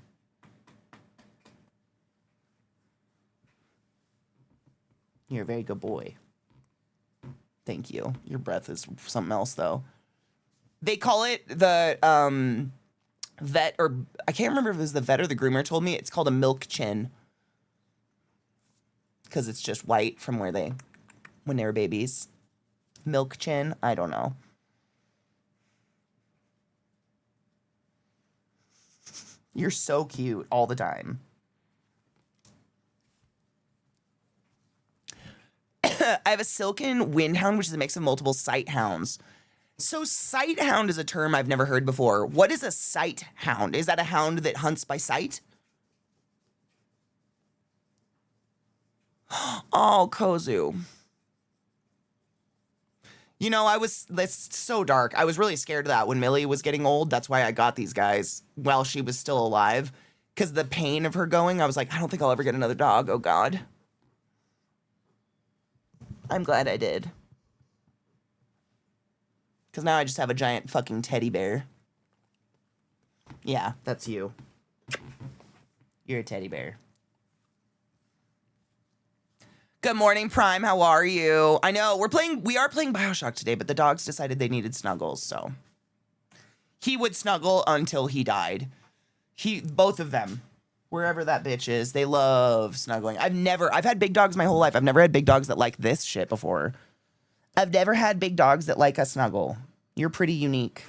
You're a very good boy. Thank you. Your breath is something else, though. They call it the vet, or I can't remember if it was the vet or the groomer told me it's called a milk chin. Because it's just white from when they were babies. Milk chin? I don't know. You're so cute all the time. I have a silken windhound, which is a mix of multiple sight hounds. So sight hound is a term I've never heard before. What is a sight hound? Is that a hound that hunts by sight? Oh, Kozu. That's so dark. I was really scared of that when Millie was getting old. That's why I got these guys while she was still alive. Because the pain of her going, I was like, I don't think I'll ever get another dog. Oh, God. I'm glad I did. Because now I just have a giant fucking teddy bear. Yeah, that's you. You're a teddy bear. Good morning, Prime. How are you? I know we are playing BioShock today, but the dogs decided they needed snuggles, so he would snuggle until he died. Both of them, wherever that bitch is, they love snuggling. I've had big dogs my whole life. I've never had big dogs that like this shit before. I've never had big dogs that like a snuggle. You're pretty unique.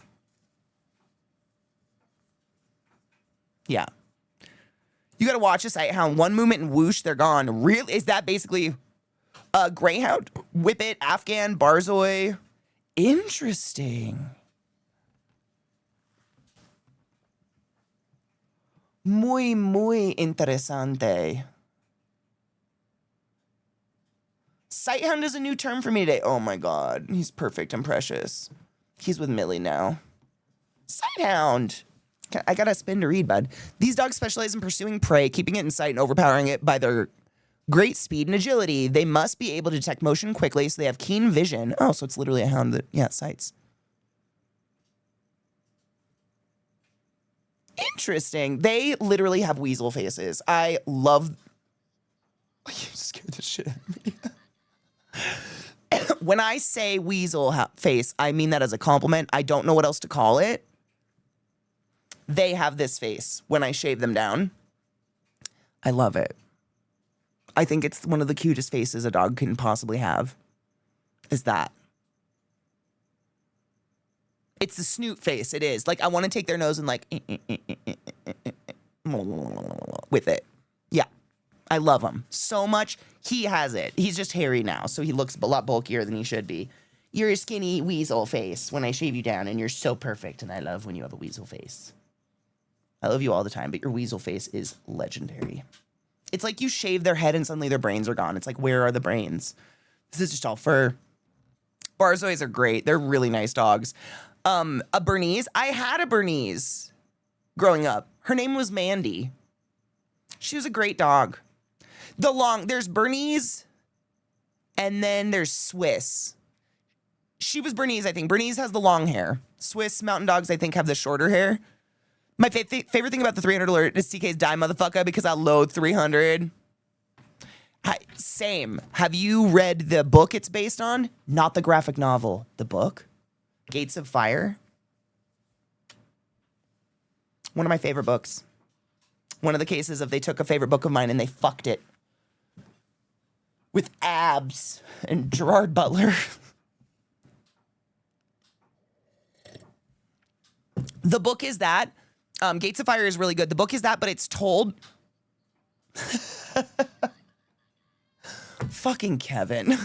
Yeah. You gotta watch a sight hound. One movement and whoosh, they're gone. Really? Is that basically a greyhound? Whippet, Afghan, Barzoi? Interesting. Muy interesante. Sight hound is a new term for me today. Oh my God. He's perfect and precious. He's with Millie now. Sight hound. I got a spin to read, bud. These dogs specialize in pursuing prey, keeping it in sight, and overpowering it by their great speed and agility. They must be able to detect motion quickly, so they have keen vision. Oh, so it's literally a hound that, sights. Interesting. They literally have weasel faces. I love... You scared the shit out of me. When I say weasel face, I mean that as a compliment. I don't know what else to call it. They have this face when I shave them down. I love it. I think it's one of the cutest faces a dog can possibly have. Is that. It's the snoot face. It is. Like, I want to take their nose and like... with it. Yeah. I love him so much. He has it. He's just hairy now, so he looks a lot bulkier than he should be. You're a skinny weasel face when I shave you down, and you're so perfect, and I love when you have a weasel face. I love you all the time, but your weasel face is legendary. It's like you shave their head and suddenly their brains are gone. It's like, where are the brains? This is just all fur. Barzois are great. They're really nice dogs. A Bernese. I had a Bernese growing up. Her name was Mandy. She was a great dog. There's Bernese, and then there's Swiss. She was Bernese, I think. Bernese has the long hair. Swiss mountain dogs, I think, have the shorter hair. My favorite thing about the 300 alert is CK's die motherfucker because I load 300. Same. Have you read the book it's based on? Not the graphic novel. The book? Gates of Fire. One of my favorite books. One of the cases of they took a favorite book of mine and they fucked it. With abs and Gerard Butler. The book is that. Gates of Fire is really good. The book is that, but it's told... Fucking Kevin.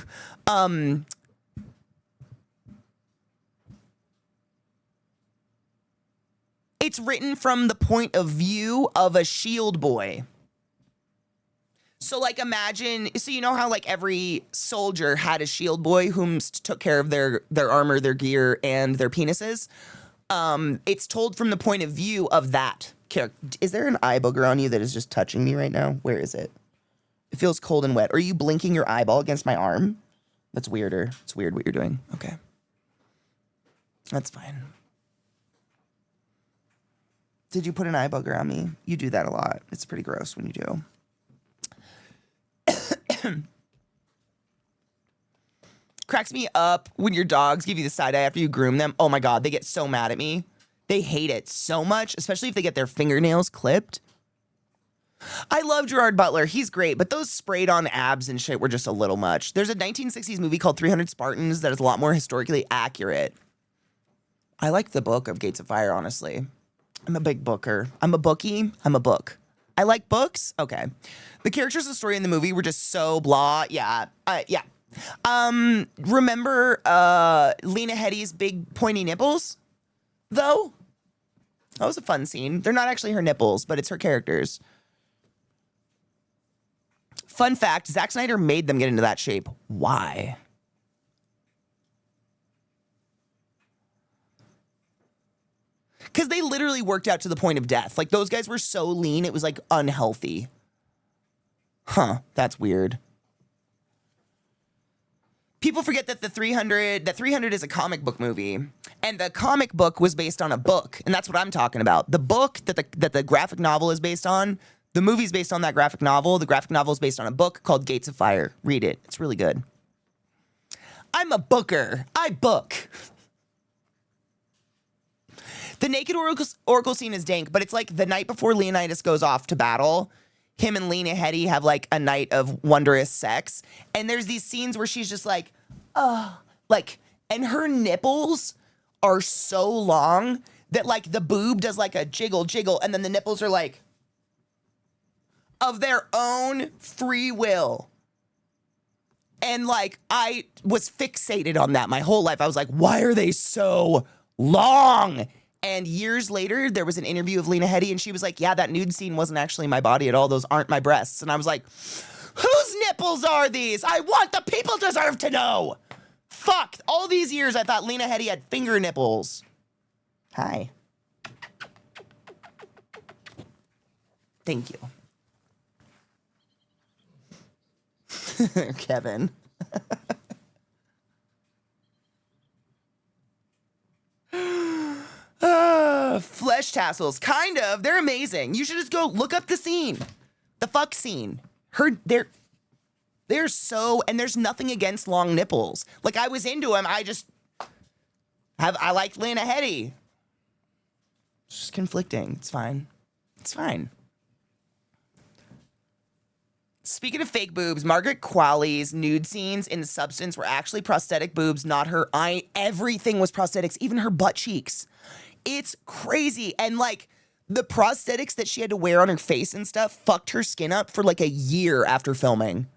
It's written from the point of view of a shield boy. So, like, imagine... So, you know how, like, every soldier had a shield boy whom took care of their armor, their gear, and their penises? It's told from the point of view of that character. Is there an eye booger on you that is just touching me right now? Where is it? It feels cold and wet. Are you blinking your eyeball against my arm? That's weirder. It's weird what you're doing. Okay. That's fine. Did you put an eye booger on me? You do that a lot. It's pretty gross when you do. Cracks me up when your dogs give you the side eye after you groom them. Oh my God, they get so mad at me. They hate it so much, especially if they get their fingernails clipped. I love Gerard Butler. He's great, but those sprayed on abs and shit were just a little much. There's a 1960s movie called 300 Spartans that is a lot more historically accurate. I like the book of Gates of Fire, honestly. I'm a big booker. I'm a bookie. I'm a book. I like books. Okay. The characters and story in the movie were just so blah. Yeah. Yeah. Remember Lena Headey's big pointy nipples? Though? That was a fun scene. They're not actually her nipples, but it's her characters. Fun fact, Zack Snyder made them get into that shape. Why? Because they literally worked out to the point of death. Like, those guys were so lean, it was, like, unhealthy. Huh, that's weird. People forget that the 300 is a comic book movie. And the comic book was based on a book. And that's what I'm talking about. The book that the graphic novel is based on, the movie's based on that graphic novel. The graphic novel is based on a book called Gates of Fire. Read it. It's really good. I'm a booker. I book. The naked oracle scene is dank, but it's like the night before Leonidas goes off to battle, him and Lena Headey have like a night of wondrous sex. And there's these scenes where she's just like, and her nipples are so long that like the boob does like a jiggle, and then the nipples are like, of their own free will. And like, I was fixated on that my whole life. I was like, why are they so long? And years later, there was an interview of Lena Headey, and she was like, yeah, that nude scene wasn't actually my body at all. Those aren't my breasts. And I was like, whose nipples are these? I want the people deserve to know. Fuck. All these years, I thought Lena Headey had finger nipples. Hi. Thank you. Kevin. Flesh tassels, kind of. They're amazing. You should just go look up the scene. The fuck scene. They're so, and there's nothing against long nipples. Like, I was into them. I liked Lena Headey. It's just conflicting. It's fine. It's fine. Speaking of fake boobs, Margaret Qualley's nude scenes in Substance were actually prosthetic boobs, not her eye. Everything was prosthetics, even her butt cheeks. It's crazy. And like the prosthetics that she had to wear on her face and stuff fucked her skin up for like a year after filming.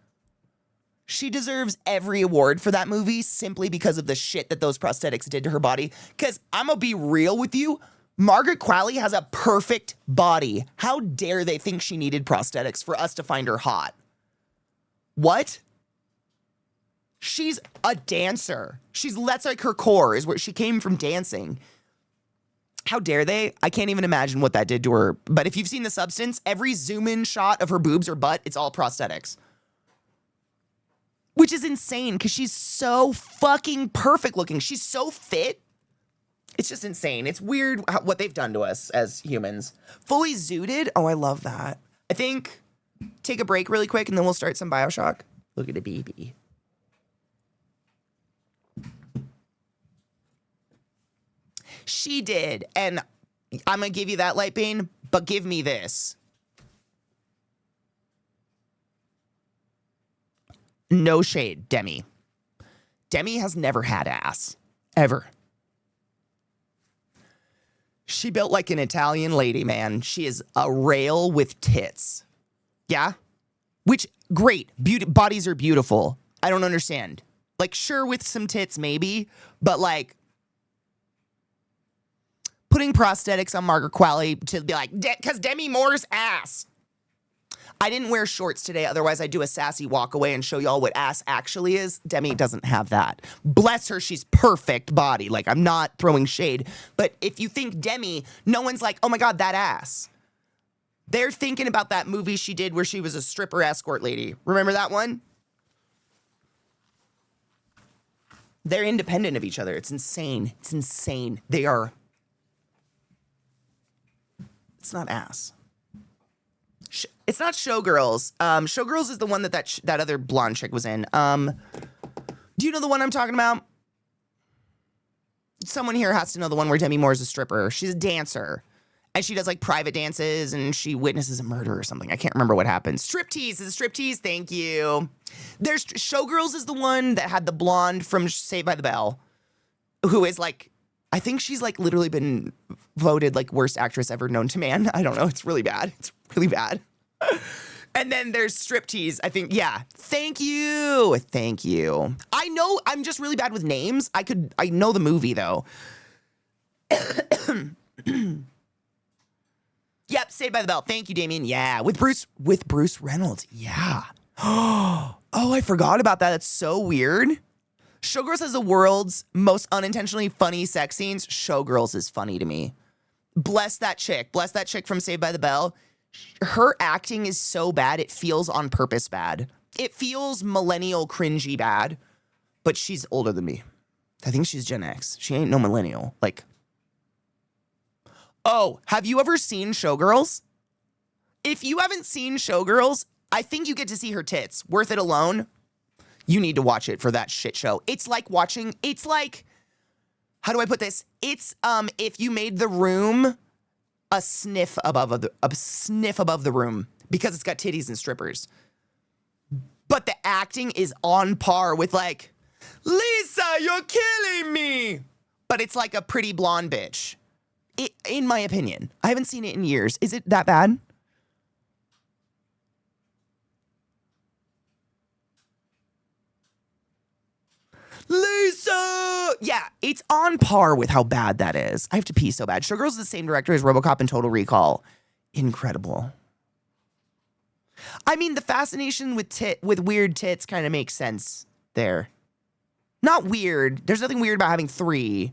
She deserves every award for that movie simply because of the shit that those prosthetics did to her body. Because I'm going to be real with you. Margaret Qualley has a perfect body. How dare they think she needed prosthetics for us to find her hot? She's a dancer. That's like her core, is where she came from, dancing. How dare they? I can't even imagine what that did to her. But if you've seen The Substance, every zoom-in shot of her boobs or butt, it's all prosthetics. Which is insane, because she's so fucking perfect looking. She's so fit. It's just insane. It's weird what they've done to us as humans. Fully zooted. Oh, I love that. I think take a break really quick and then we'll start some Bioshock. Look at the baby. She did. And I'm going to give you that, Lightbane, but give me this. No shade, Demi. Demi has never had ass. Ever. She built like an Italian lady, man. She is a rail with tits. Yeah? Which, great. Bodies are beautiful. I don't understand. Like, sure, with some tits, maybe. But, like, putting prosthetics on Margaret Qualley to be like, because Demi Moore's ass. I didn't wear shorts today. Otherwise, I'd do a sassy walk away and show y'all what ass actually is. Demi doesn't have that. Bless her. She's perfect body. Like, I'm not throwing shade. But if you think Demi, no one's like, oh my God, that ass. They're thinking about that movie she did where she was a stripper escort lady. Remember that one? They're independent of each other. It's insane. It's insane. They are. It's not ass. It's not Showgirls. Showgirls is the one that other blonde chick was in. Do you know the one I'm talking about? Someone here has to know the one where Demi Moore's a stripper. She's a dancer. And she does like private dances and she witnesses a murder or something. I can't remember what happens. Striptease is a striptease. Thank you. There's Showgirls is the one that had the blonde from Saved by the Bell, who is like, I think she's like literally been voted like worst actress ever known to man. I don't know. It's really bad. It's really bad. And then there's Striptease. I think, yeah. Thank you. Thank you. I know I'm just really bad with names. I know the movie though. Yep, Saved by the Bell. Thank you, Damien. Yeah, with Bruce Reynolds. Yeah. Oh, I forgot about that. That's so weird. Showgirls has the world's most unintentionally funny sex scenes. Showgirls is funny to me. Bless that chick. Bless that chick from Saved by the Bell. Her acting is so bad, it feels on purpose bad. It feels millennial cringy bad, but she's older than me. I think she's Gen X. She ain't no millennial. Like, oh, have you ever seen Showgirls? If you haven't seen Showgirls, I think you get to see her tits. Worth it alone. You need to watch it for that shit show. It's like, how do I put this? It's if you made The Room a sniff above the room because it's got titties and strippers. But the acting is on par with like, Lisa, you're killing me. But it's like a pretty blonde bitch. In my opinion. I haven't seen it in years. Is it that bad? Lisa! Yeah, it's on par with how bad that is. I have to pee so bad. Showgirls is the same director as RoboCop and Total Recall. Incredible. I mean, the fascination with weird tits kind of makes sense there. Not weird. There's nothing weird about having 3.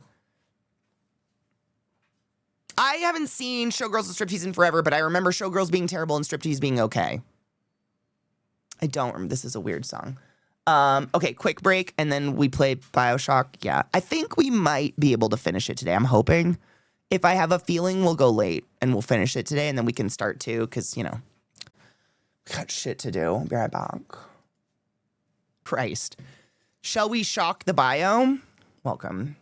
I haven't seen Showgirls and Striptease in forever, but I remember Showgirls being terrible and Striptease being okay. I don't remember. This is a weird song. Okay, quick break, and then we play Bioshock. Yeah, I think we might be able to finish it today. I'm hoping. If I have a feeling, we'll go late, and we'll finish it today, and then we can start too, because, you know, we got shit to do. Be right back. Christ. Shall we shock the bio? Welcome.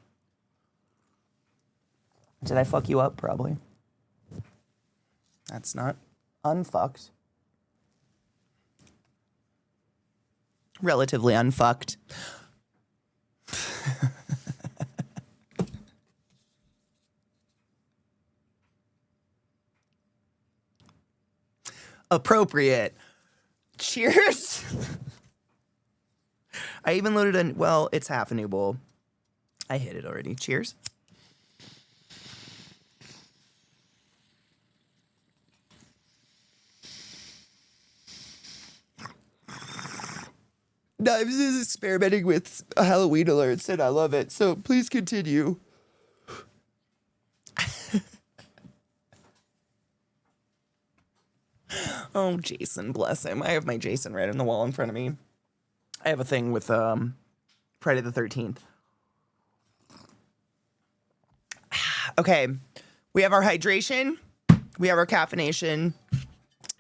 Did I fuck you up? Probably. That's not unfucked. Relatively unfucked. Appropriate. Cheers. I even loaded well, it's half a new bowl. I hit it already. Cheers. Knives is experimenting with Halloween alerts, and I love it. So please continue. Oh, Jason, bless him. I have my Jason right on the wall in front of me. I have a thing with Friday the 13th. Okay. We have our hydration. We have our caffeination.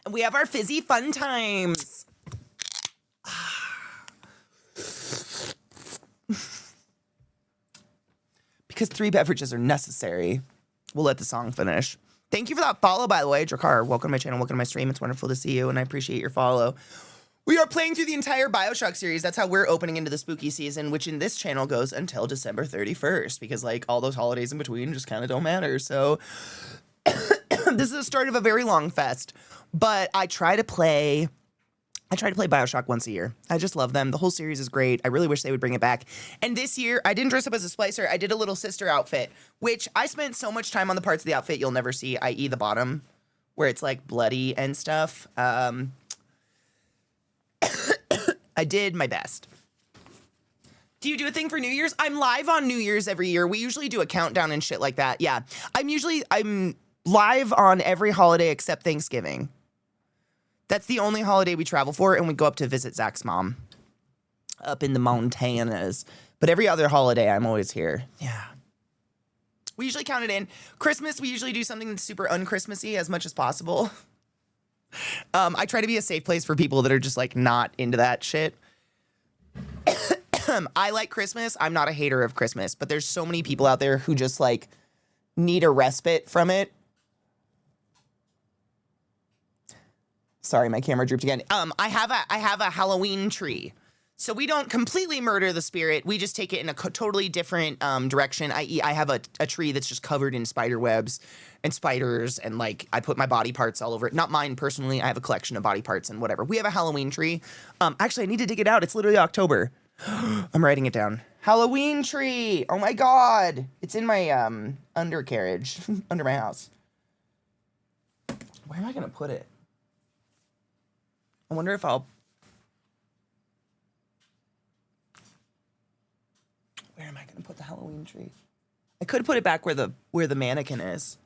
And we have our fizzy fun times. Because 3 beverages are necessary. We'll let the song finish. Thank you for that follow, by the way. Drakar, welcome to my channel. Welcome to my stream. It's wonderful to see you, and I appreciate your follow. We are playing through the entire BioShock series. That's how we're opening into the spooky season, which in this channel goes until December 31st, because, like, all those holidays in between just kind of don't matter. So this is the start of a very long fest. But I try to play BioShock once a year. I just love them. The whole series is great. I really wish they would bring it back. And this year, I didn't dress up as a splicer. I did a little sister outfit, which I spent so much time on the parts of the outfit you'll never see, i.e. the bottom, where it's, like, bloody and stuff. I did my best. Do you do a thing for New Year's? I'm live on New Year's every year. We usually do a countdown and shit like that. Yeah. I'm live on every holiday except Thanksgiving. That's the only holiday we travel for, and we go up to visit Zach's mom up in the Montanas. But every other holiday, I'm always here. Yeah. We usually count it in. Christmas, we usually do something that's super un-Christmassy as much as possible. I try to be a safe place for people that are just, like, not into that shit. I like Christmas. I'm not a hater of Christmas, but there's so many people out there who just, like, need a respite from it. Sorry, my camera drooped again. I have a Halloween tree. So we don't completely murder the spirit. We just take it in a totally different direction. I.e., I have a tree that's just covered in spider webs and spiders, and, like, I put my body parts all over it. Not mine personally. I have a collection of body parts and whatever. We have a Halloween tree. Actually, I need to dig it out. It's literally October. I'm writing it down. Halloween tree. Oh my God. It's in my undercarriage under my house. Where am I going to put it? I wonder if I'll... Where am I going to put the Halloween tree? I could put it back where the mannequin is.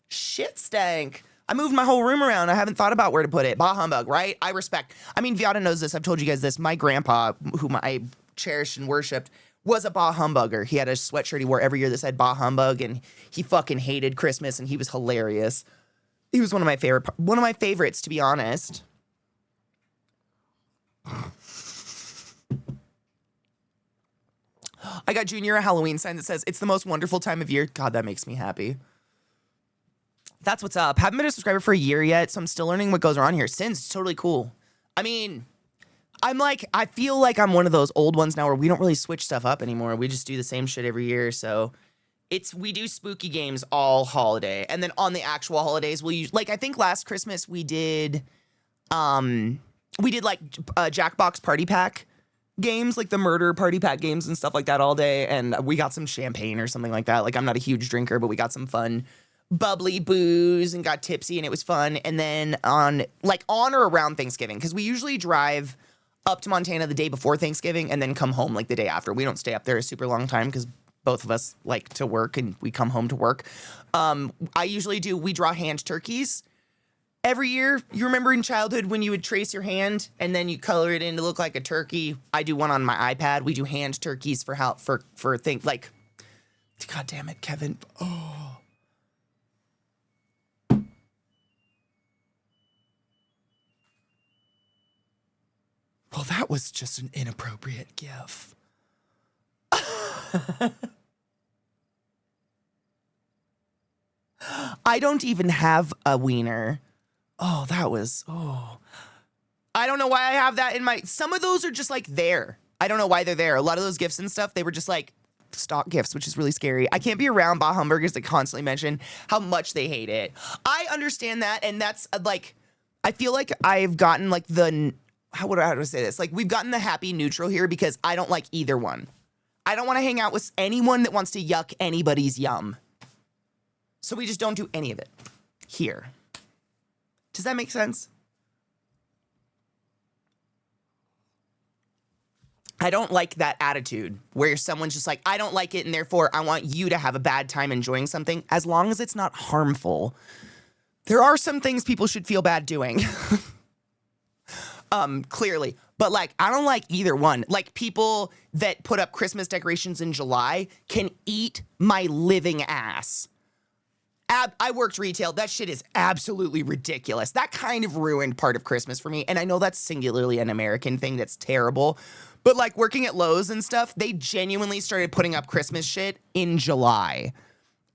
Shit stank. I moved my whole room around. I haven't thought about where to put it. Bah humbug, right? I respect. I mean, Viata knows this. I've told you guys this. My grandpa, whom I cherished and worshipped, was a bah humbugger. He had a sweatshirt he wore every year that said bah humbug, and he fucking hated Christmas, and he was hilarious. He was one of my favorites, to be honest. I got Junior a Halloween sign that says, "It's the most wonderful time of year." God, that makes me happy. That's what's up. Haven't been a subscriber for a year yet, so I'm still learning what goes on here. Sin's totally cool. I mean, I feel like I'm one of those old ones now where we don't really switch stuff up anymore. We just do the same shit every year, so... we do spooky games all holiday, and then on the actual holidays, we'll use, like, I think last Christmas we did like Jackbox Party Pack games, like the murder party pack games and stuff like that all day, and we got some champagne or something like that. Like, I'm not a huge drinker, but we got some fun bubbly booze and got tipsy, and it was fun. And then on or around Thanksgiving, because we usually drive up to Montana the day before Thanksgiving and then come home like the day after. We don't stay up there a super long time because both of us like to work and we come home to work. We draw hand turkeys every year. You remember in childhood when you would trace your hand and then you color it in to look like a turkey? I do one on my iPad. We do hand turkeys for things like, God damn it, Kevin. Oh. Well, that was just an inappropriate gif. I don't even have a wiener. Oh, I don't know why I have that in my... Some of those are just, like, there. I don't know why they're there. A lot of those gifts and stuff, they were just, like, stock gifts, which is really scary. I can't be around bah hamburgers that constantly mention how much they hate it. I understand that, and that's, like... I feel like I've gotten, like, how do I say this? Like, we've gotten the happy neutral here because I don't like either one. I don't want to hang out with anyone that wants to yuck anybody's yum. So we just don't do any of it here. Does that make sense? I don't like that attitude where someone's just like, I don't like it, and therefore I want you to have a bad time enjoying something, as long as it's not harmful. There are some things people should feel bad doing. clearly. But like, I don't like either one. Like, people that put up Christmas decorations in July can eat my living ass. I worked retail. That shit is absolutely ridiculous. That kind of ruined part of Christmas for me. And I know that's singularly an American thing that's terrible. But like, working at Lowe's and stuff, they genuinely started putting up Christmas shit in July.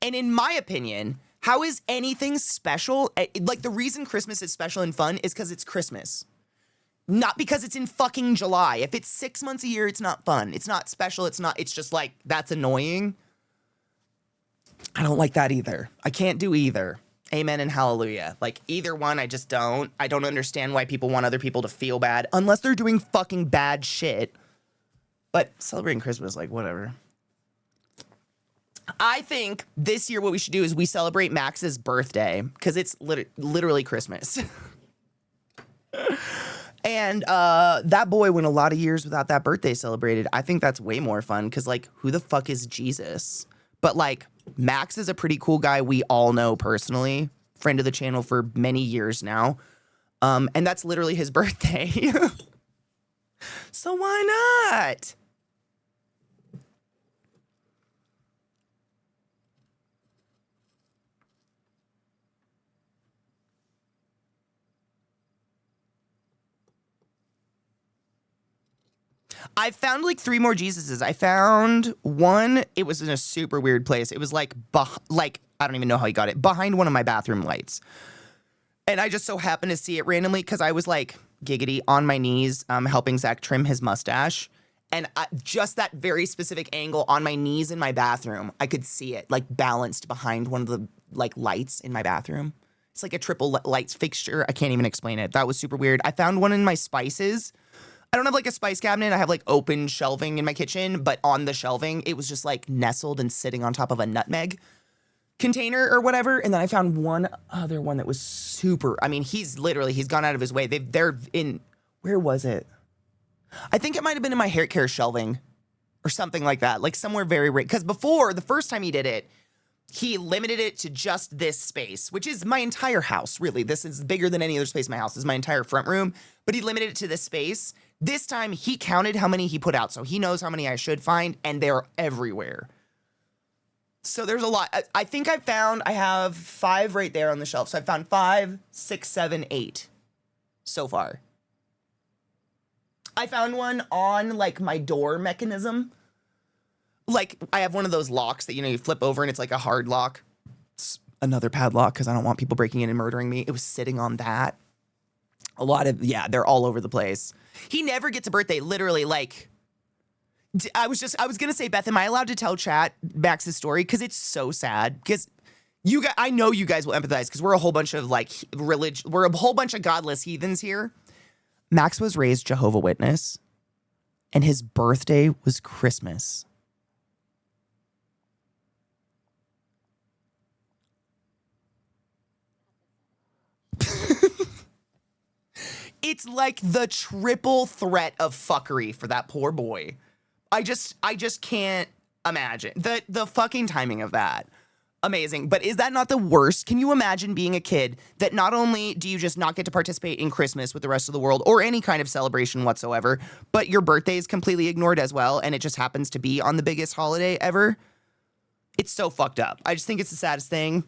And in my opinion, how is anything special? Like, the reason Christmas is special and fun is because it's Christmas. Not because it's in fucking July. If it's 6 months a year, it's not fun. It's not special. It's just like, that's annoying. I don't like that either. I can't do either. Amen and hallelujah. Like, either one, I just don't. I don't understand why people want other people to feel bad unless they're doing fucking bad shit. But celebrating Christmas, like, whatever. I think this year what we should do is we celebrate Max's birthday because it's literally Christmas. And that boy went a lot of years without that birthday celebrated. I think that's way more fun because, like, who the fuck is Jesus? But, like, Max is a pretty cool guy we all know personally. Friend of the channel for many years now. And that's literally his birthday. So why not? I found like 3 more Jesuses. I found one. It was in a super weird place. It was like, I don't even know how he got it, behind one of my bathroom lights. And I just so happened to see it randomly because I was like, giggity, on my knees, helping Zach trim his mustache. And just that very specific angle on my knees in my bathroom, I could see it like balanced behind one of the like lights in my bathroom. It's like a triple lights fixture. I can't even explain it. That was super weird. I found one in my spices. I don't have like a spice cabinet. I have like open shelving in my kitchen, but on the shelving, it was just like nestled and sitting on top of a nutmeg container or whatever. And then I found one other one that was super, I mean, he's gone out of his way. They're in, where was it? I think it might have been in my hair care shelving or something like that. Like somewhere very, because before, the first time he did it, he limited it to just this space, which is my entire house, really. This is bigger than any other space in my house. This is my entire front room, but he limited it to this space. This time, he counted how many he put out, so he knows how many I should find, and they're everywhere. So there's a lot. I think I have 5 right there on the shelf. So I found 5, 6, 7, 8 so far. I found one on, like, my door mechanism. Like, I have one of those locks that, you flip over and it's like a hard lock. It's another padlock because I don't want people breaking in and murdering me. It was sitting on that. They're all over the place. He never gets a birthday, literally, like, I was going to say, Beth, am I allowed to tell chat Max's story? Because it's so sad. Because I know you guys will empathize because we're a whole bunch of, like, we're a whole bunch of godless heathens here. Max was raised Jehovah's Witness, and his birthday was Christmas. It's like the triple threat of fuckery for that poor boy. I just can't imagine the fucking timing of that. Amazing. But is that not the worst? Can you imagine being a kid that not only do you just not get to participate in Christmas with the rest of the world or any kind of celebration whatsoever, but your birthday is completely ignored as well, and it just happens to be on the biggest holiday ever? It's so fucked up. I just think it's the saddest thing.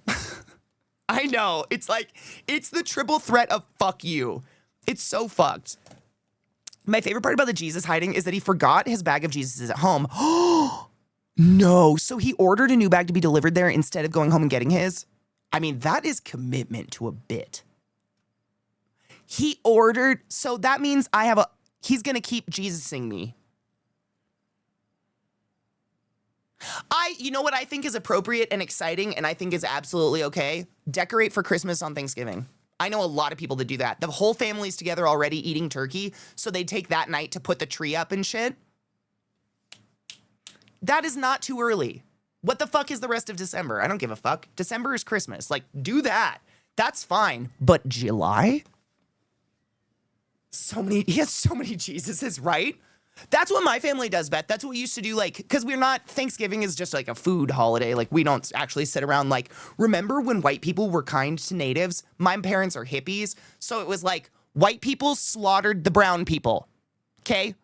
I know. It's like, it's the triple threat of fuck you. It's so fucked. My favorite part about the Jesus hiding is that he forgot his bag of Jesuses at home. No. So he ordered a new bag to be delivered there instead of going home and getting his. I mean, that is commitment to a bit. He ordered, so that means he's going to keep Jesusing me. You know what I think is appropriate and exciting and I think is absolutely okay? Decorate for Christmas on Thanksgiving. I know a lot of people that do that. The whole family's together already eating turkey, so they take that night to put the tree up and shit. That is not too early. What the fuck is the rest of December? I don't give a fuck. December is Christmas. Like, do that. That's fine. But July? He has so many Jesuses, right? That's what my family does, Beth. That's what we used to do, like, because Thanksgiving is just like a food holiday. Like, we don't actually sit around, like, remember when white people were kind to natives? My parents are hippies. So it was like, White people slaughtered the brown people. Okay?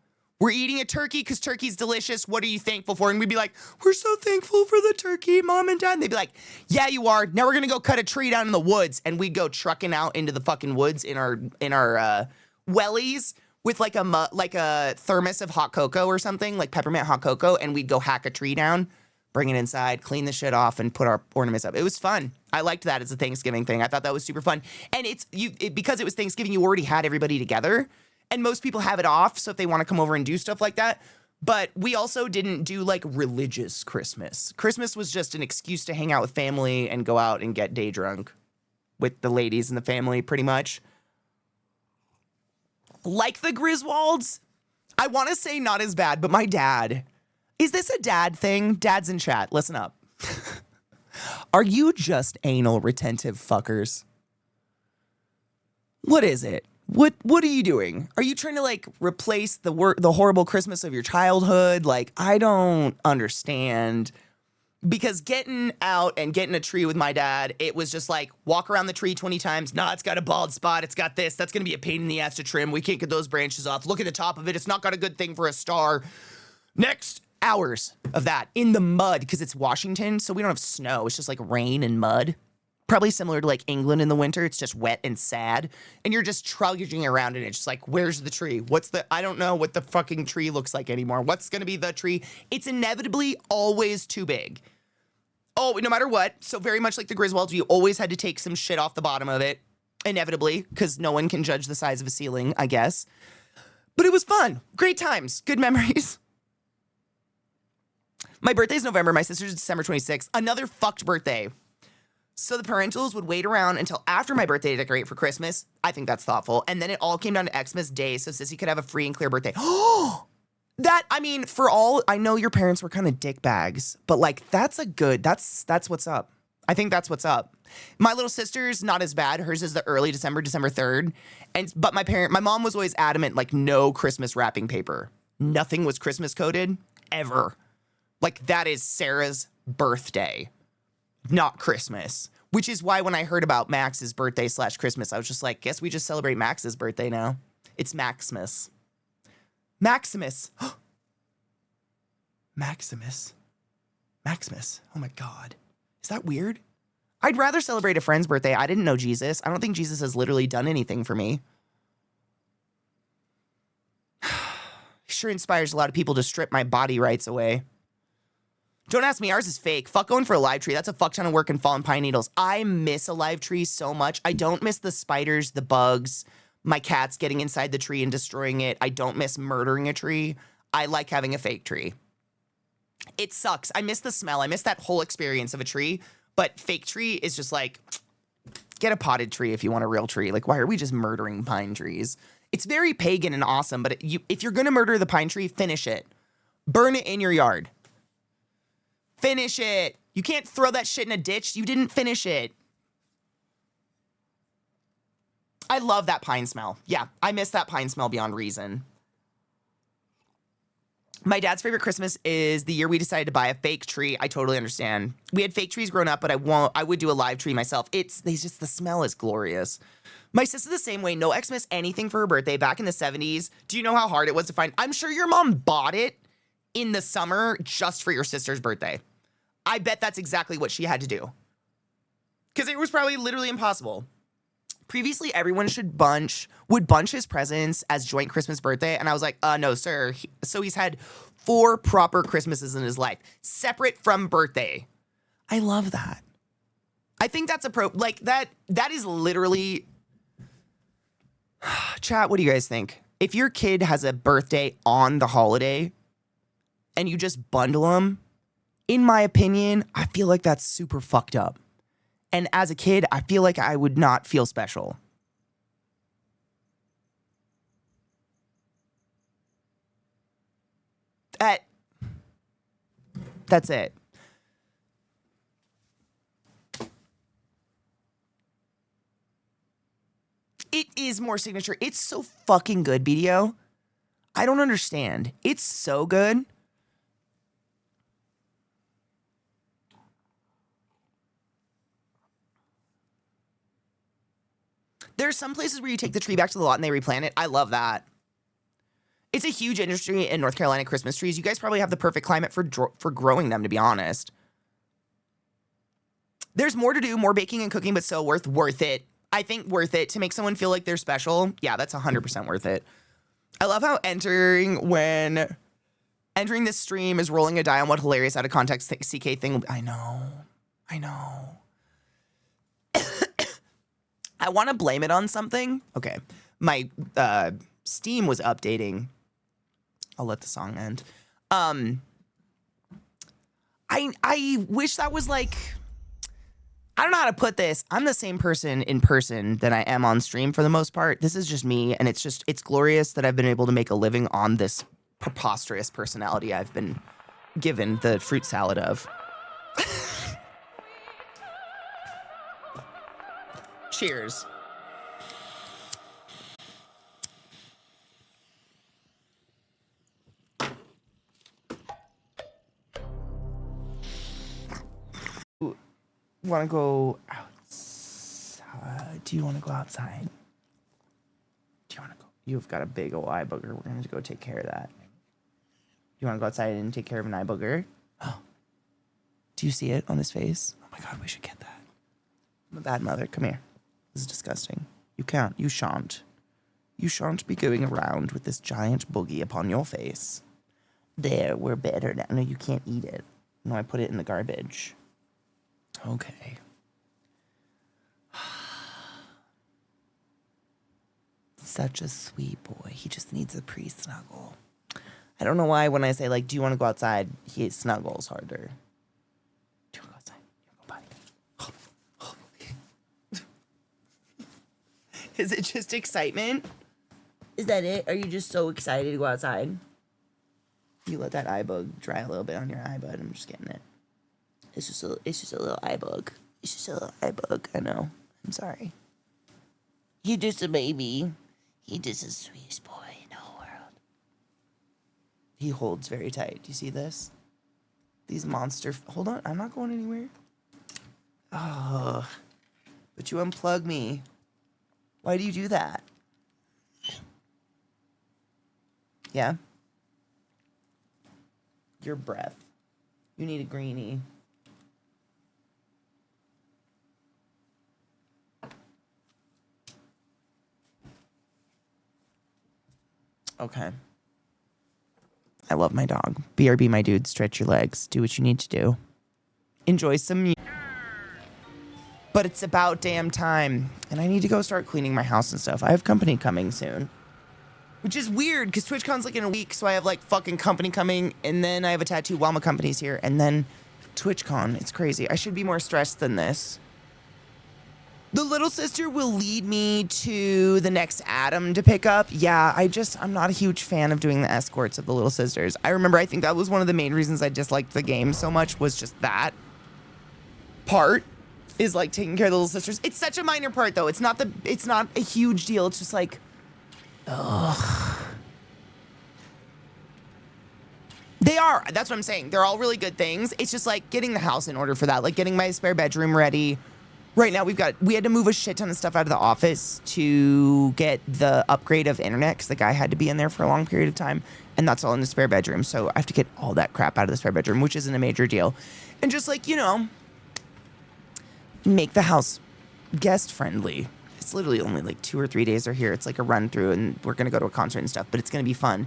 We're eating a turkey because turkey's delicious. What are you thankful for? And we'd be like, we're so thankful for the turkey, Mom and Dad. And they'd be like, yeah, you are. Now we're going to go cut a tree down in the woods. And we'd go trucking out into the fucking woods in our wellies with like a thermos of hot cocoa or something, like peppermint hot cocoa. And we'd go hack a tree down, bring it inside, clean the shit off, and put our ornaments up. It was fun. I liked that as a Thanksgiving thing. I thought that was super fun. And because it was Thanksgiving, you already had everybody together. And most people have it off, so if they want to come over and do stuff like that. But we also didn't do like religious Christmas. Christmas was just an excuse to hang out with family and go out and get day drunk with the ladies in the family, pretty much. Like the Griswolds, I want to say not as bad, but my dad. Is this a dad thing? Dads in chat, listen up. Are you just anal retentive fuckers? What is it? What are you doing? Are you trying to like replace the horrible Christmas of your childhood? Like, I don't understand. Because getting out and getting a tree with my dad, it was just like walk around the tree 20 times. Nah, it's got a bald spot. It's got this. That's going to be a pain in the ass to trim. We can't get those branches off. Look at the top of it. It's not got a good thing for a star. Next. Hours of that in the mud because it's Washington, so we don't have snow. It's just like rain and mud. Probably similar to like England in the winter. It's just wet and sad. And you're just trudging around in it. Just like, where's the tree? I don't know what the fucking tree looks like anymore. What's going to be the tree? It's inevitably always too big. Oh, no matter what. So very much like the Griswolds, you always had to take some shit off the bottom of it. Inevitably, because no one can judge the size of a ceiling, I guess. But it was fun. Great times. Good memories. My birthday's November. My sister's December 26th. Another fucked birthday. So the parentals would wait around until after my birthday to decorate for Christmas. I think that's thoughtful. And then it all came down to Xmas Day so Sissy could have a free and clear birthday. I know your parents were kind of dick bags, but like that's what's up. I think that's what's up. My little sister's not as bad. Hers is the early December 3rd. But my mom was always adamant, like no Christmas wrapping paper. Nothing was Christmas coded ever. Like, that is Sarah's birthday, not Christmas. Which is why when I heard about Max's birthday / Christmas, I was just like, guess we just celebrate Max's birthday now. It's Maximus. Maximus. Maximus. Oh my God. Is that weird? I'd rather celebrate a friend's birthday. I didn't know Jesus. I don't think Jesus has literally done anything for me. He sure inspires a lot of people to strip my body rights away. Don't ask me, ours is fake. Fuck going for a live tree. That's a fuck ton of work and fallen pine needles. I miss a live tree so much. I don't miss the spiders, the bugs, my cats getting inside the tree and destroying it. I don't miss murdering a tree. I like having a fake tree. It sucks. I miss the smell. I miss that whole experience of a tree. But fake tree is just like, get a potted tree if you want a real tree. Like, why are we just murdering pine trees? It's very pagan and awesome, but if you're going to murder the pine tree, finish it. Burn it in your yard. Finish it. You can't throw that shit in a ditch. You didn't finish it. I love that pine smell. Yeah, I miss that pine smell beyond reason. My dad's favorite Christmas is the year we decided to buy a fake tree. I totally understand. We had fake trees growing up, but I would do a live tree myself. The smell is glorious. My sister the same way. No Xmas anything for her birthday back in the 70s. Do you know how hard it was to find? I'm sure your mom bought it in the summer just for your sister's birthday. I bet that's exactly what she had to do. Because it was probably literally impossible. Previously, everyone would bunch his presents as joint Christmas birthday. And I was like, no, sir. So he's had 4 proper Christmases in his life, separate from birthday. I love that. I think that's that is literally... Chat, what do you guys think? If your kid has a birthday on the holiday and you just bundle them, in my opinion, I feel like that's super fucked up. And as a kid, I feel like I would not feel special. That's it. It is more signature. It's so fucking good, BDO. I don't understand. It's so good. There's some places where you take the tree back to the lot and they replant it. I love that. It's a huge industry in North Carolina, Christmas trees. You guys probably have the perfect climate for growing them, to be honest. There's more to do, more baking and cooking, but still worth it. I think worth it to make someone feel like they're special. Yeah, that's 100% worth it. I love how entering this stream is rolling a die on what hilarious out of context CK thing. I know. I want to blame it on something. Okay. My Steam was updating. I'll let the song end. I wish that was like, I don't know how to put this. I'm the same person in person that I am on stream for the most part. This is just me, and it's glorious that I've been able to make a living on this preposterous personality I've been given the fruit salad of. Cheers. Want to go outside? Do you want to go outside? Do you want to go? You've got a big old eye booger. We're going to go take care of that. You want to go outside and take care of an eye booger? Oh. Do you see it on his face? Oh my God, we should get that. I'm a bad mother. Come here. This is disgusting. You can't. You shan't. You shan't be going around with this giant boogie upon your face. There, we're better now. No, you can't eat it. No, I put it in the garbage. Okay. Such a sweet boy. He just needs a pre-snuggle. I don't know why when I say, like, do you want to go outside, he snuggles harder. Do you want to go outside? Go, buddy. Is it just excitement? Is that it? Are you just so excited to go outside? You let that eye bug dry a little bit on your eye, bud. I'm just getting it. It's just a little eye bug. It's just a little eye bug. I know. I'm sorry. He's just a baby. He's just the sweetest boy in the whole world. He holds very tight. Do you see this? These monster... Hold on. I'm not going anywhere. Oh. But you unplug me. Why do you do that? Yeah? Your breath. You need a greenie. Okay. I love my dog. BRB, my dude. Stretch your legs. Do what you need to do. Enjoy some music. But it's about damn time. And I need to go start cleaning my house and stuff. I have company coming soon. Which is weird, because TwitchCon's like in a week, so I have like fucking company coming, and then I have a tattoo while my company's here, and then TwitchCon. It's crazy. I should be more stressed than this. The little sister will lead me to the next Adam to pick up. Yeah, I'm not a huge fan of doing the escorts of the little sisters. I remember, I think that was one of the main reasons I disliked the game so much, was just that part, is like taking care of the little sisters. It's such a minor part though. It's not a huge deal. It's just like, ugh. They are. That's what I'm saying. They're all really good things. It's just like getting the house in order for that, like getting my spare bedroom ready. Right now, we had to move a shit ton of stuff out of the office to get the upgrade of internet, because the guy had to be in there for a long period of time, and that's all in the spare bedroom. So I have to get all that crap out of the spare bedroom, which isn't a major deal. And just like, make the house guest friendly. It's literally only like 2 or 3 days are here. It's like a run through, and we're going to go to a concert and stuff, but it's going to be fun.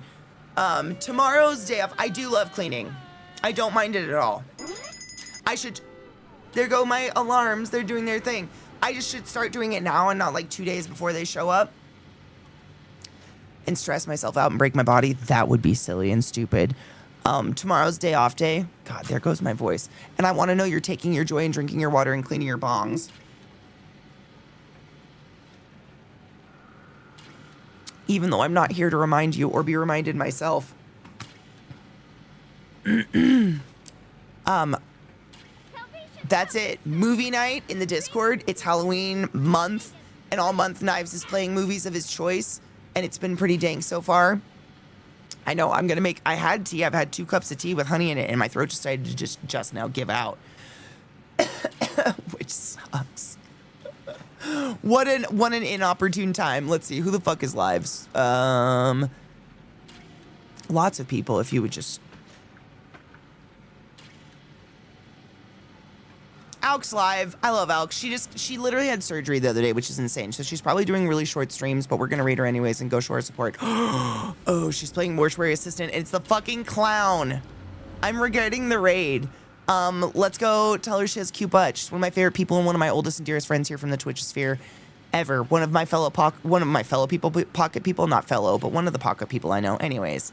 Tomorrow's day off. I do love cleaning. I don't mind it at all. There go my alarms. They're doing their thing. I just should start doing it now and not like 2 days before they show up and stress myself out and break my body. That would be silly and stupid. Tomorrow's day off day. God, there goes my voice. And I want to know you're taking your joy in drinking your water and cleaning your bongs. Even though I'm not here to remind you or be reminded myself. That's it. Movie night in the Discord. It's Halloween month, and all month Knives is playing movies of his choice, and it's been pretty dank so far. I know I'm gonna make. I had tea. I've had 2 cups of tea with honey in it, and my throat decided to just now give out, which sucks. What an inopportune time. Let's see, who the fuck is lives? Lots of people, if you would just... Alk's live. I love Alk. She literally had surgery the other day, which is insane. So she's probably doing really short streams, but we're gonna read her anyways and go show her support. Oh, she's playing Mortuary Assistant. It's the fucking clown. I'm regretting the raid. Let's go tell her she has cute butt. She's one of my favorite people and one of my oldest and dearest friends here from the Twitch sphere ever. One of my fellow people, pocket people, not fellow, but one of the pocket people I know. Anyways,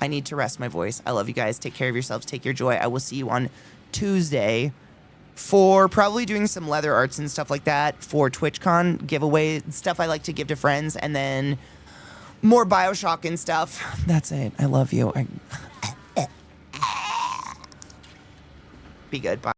I need to rest my voice. I love you guys. Take care of yourselves. Take your joy. I will see you on Tuesday for probably doing some leather arts and stuff like that for TwitchCon giveaway stuff I like to give to friends, and then more BioShock and stuff. That's it. I love you. Be good. Bye.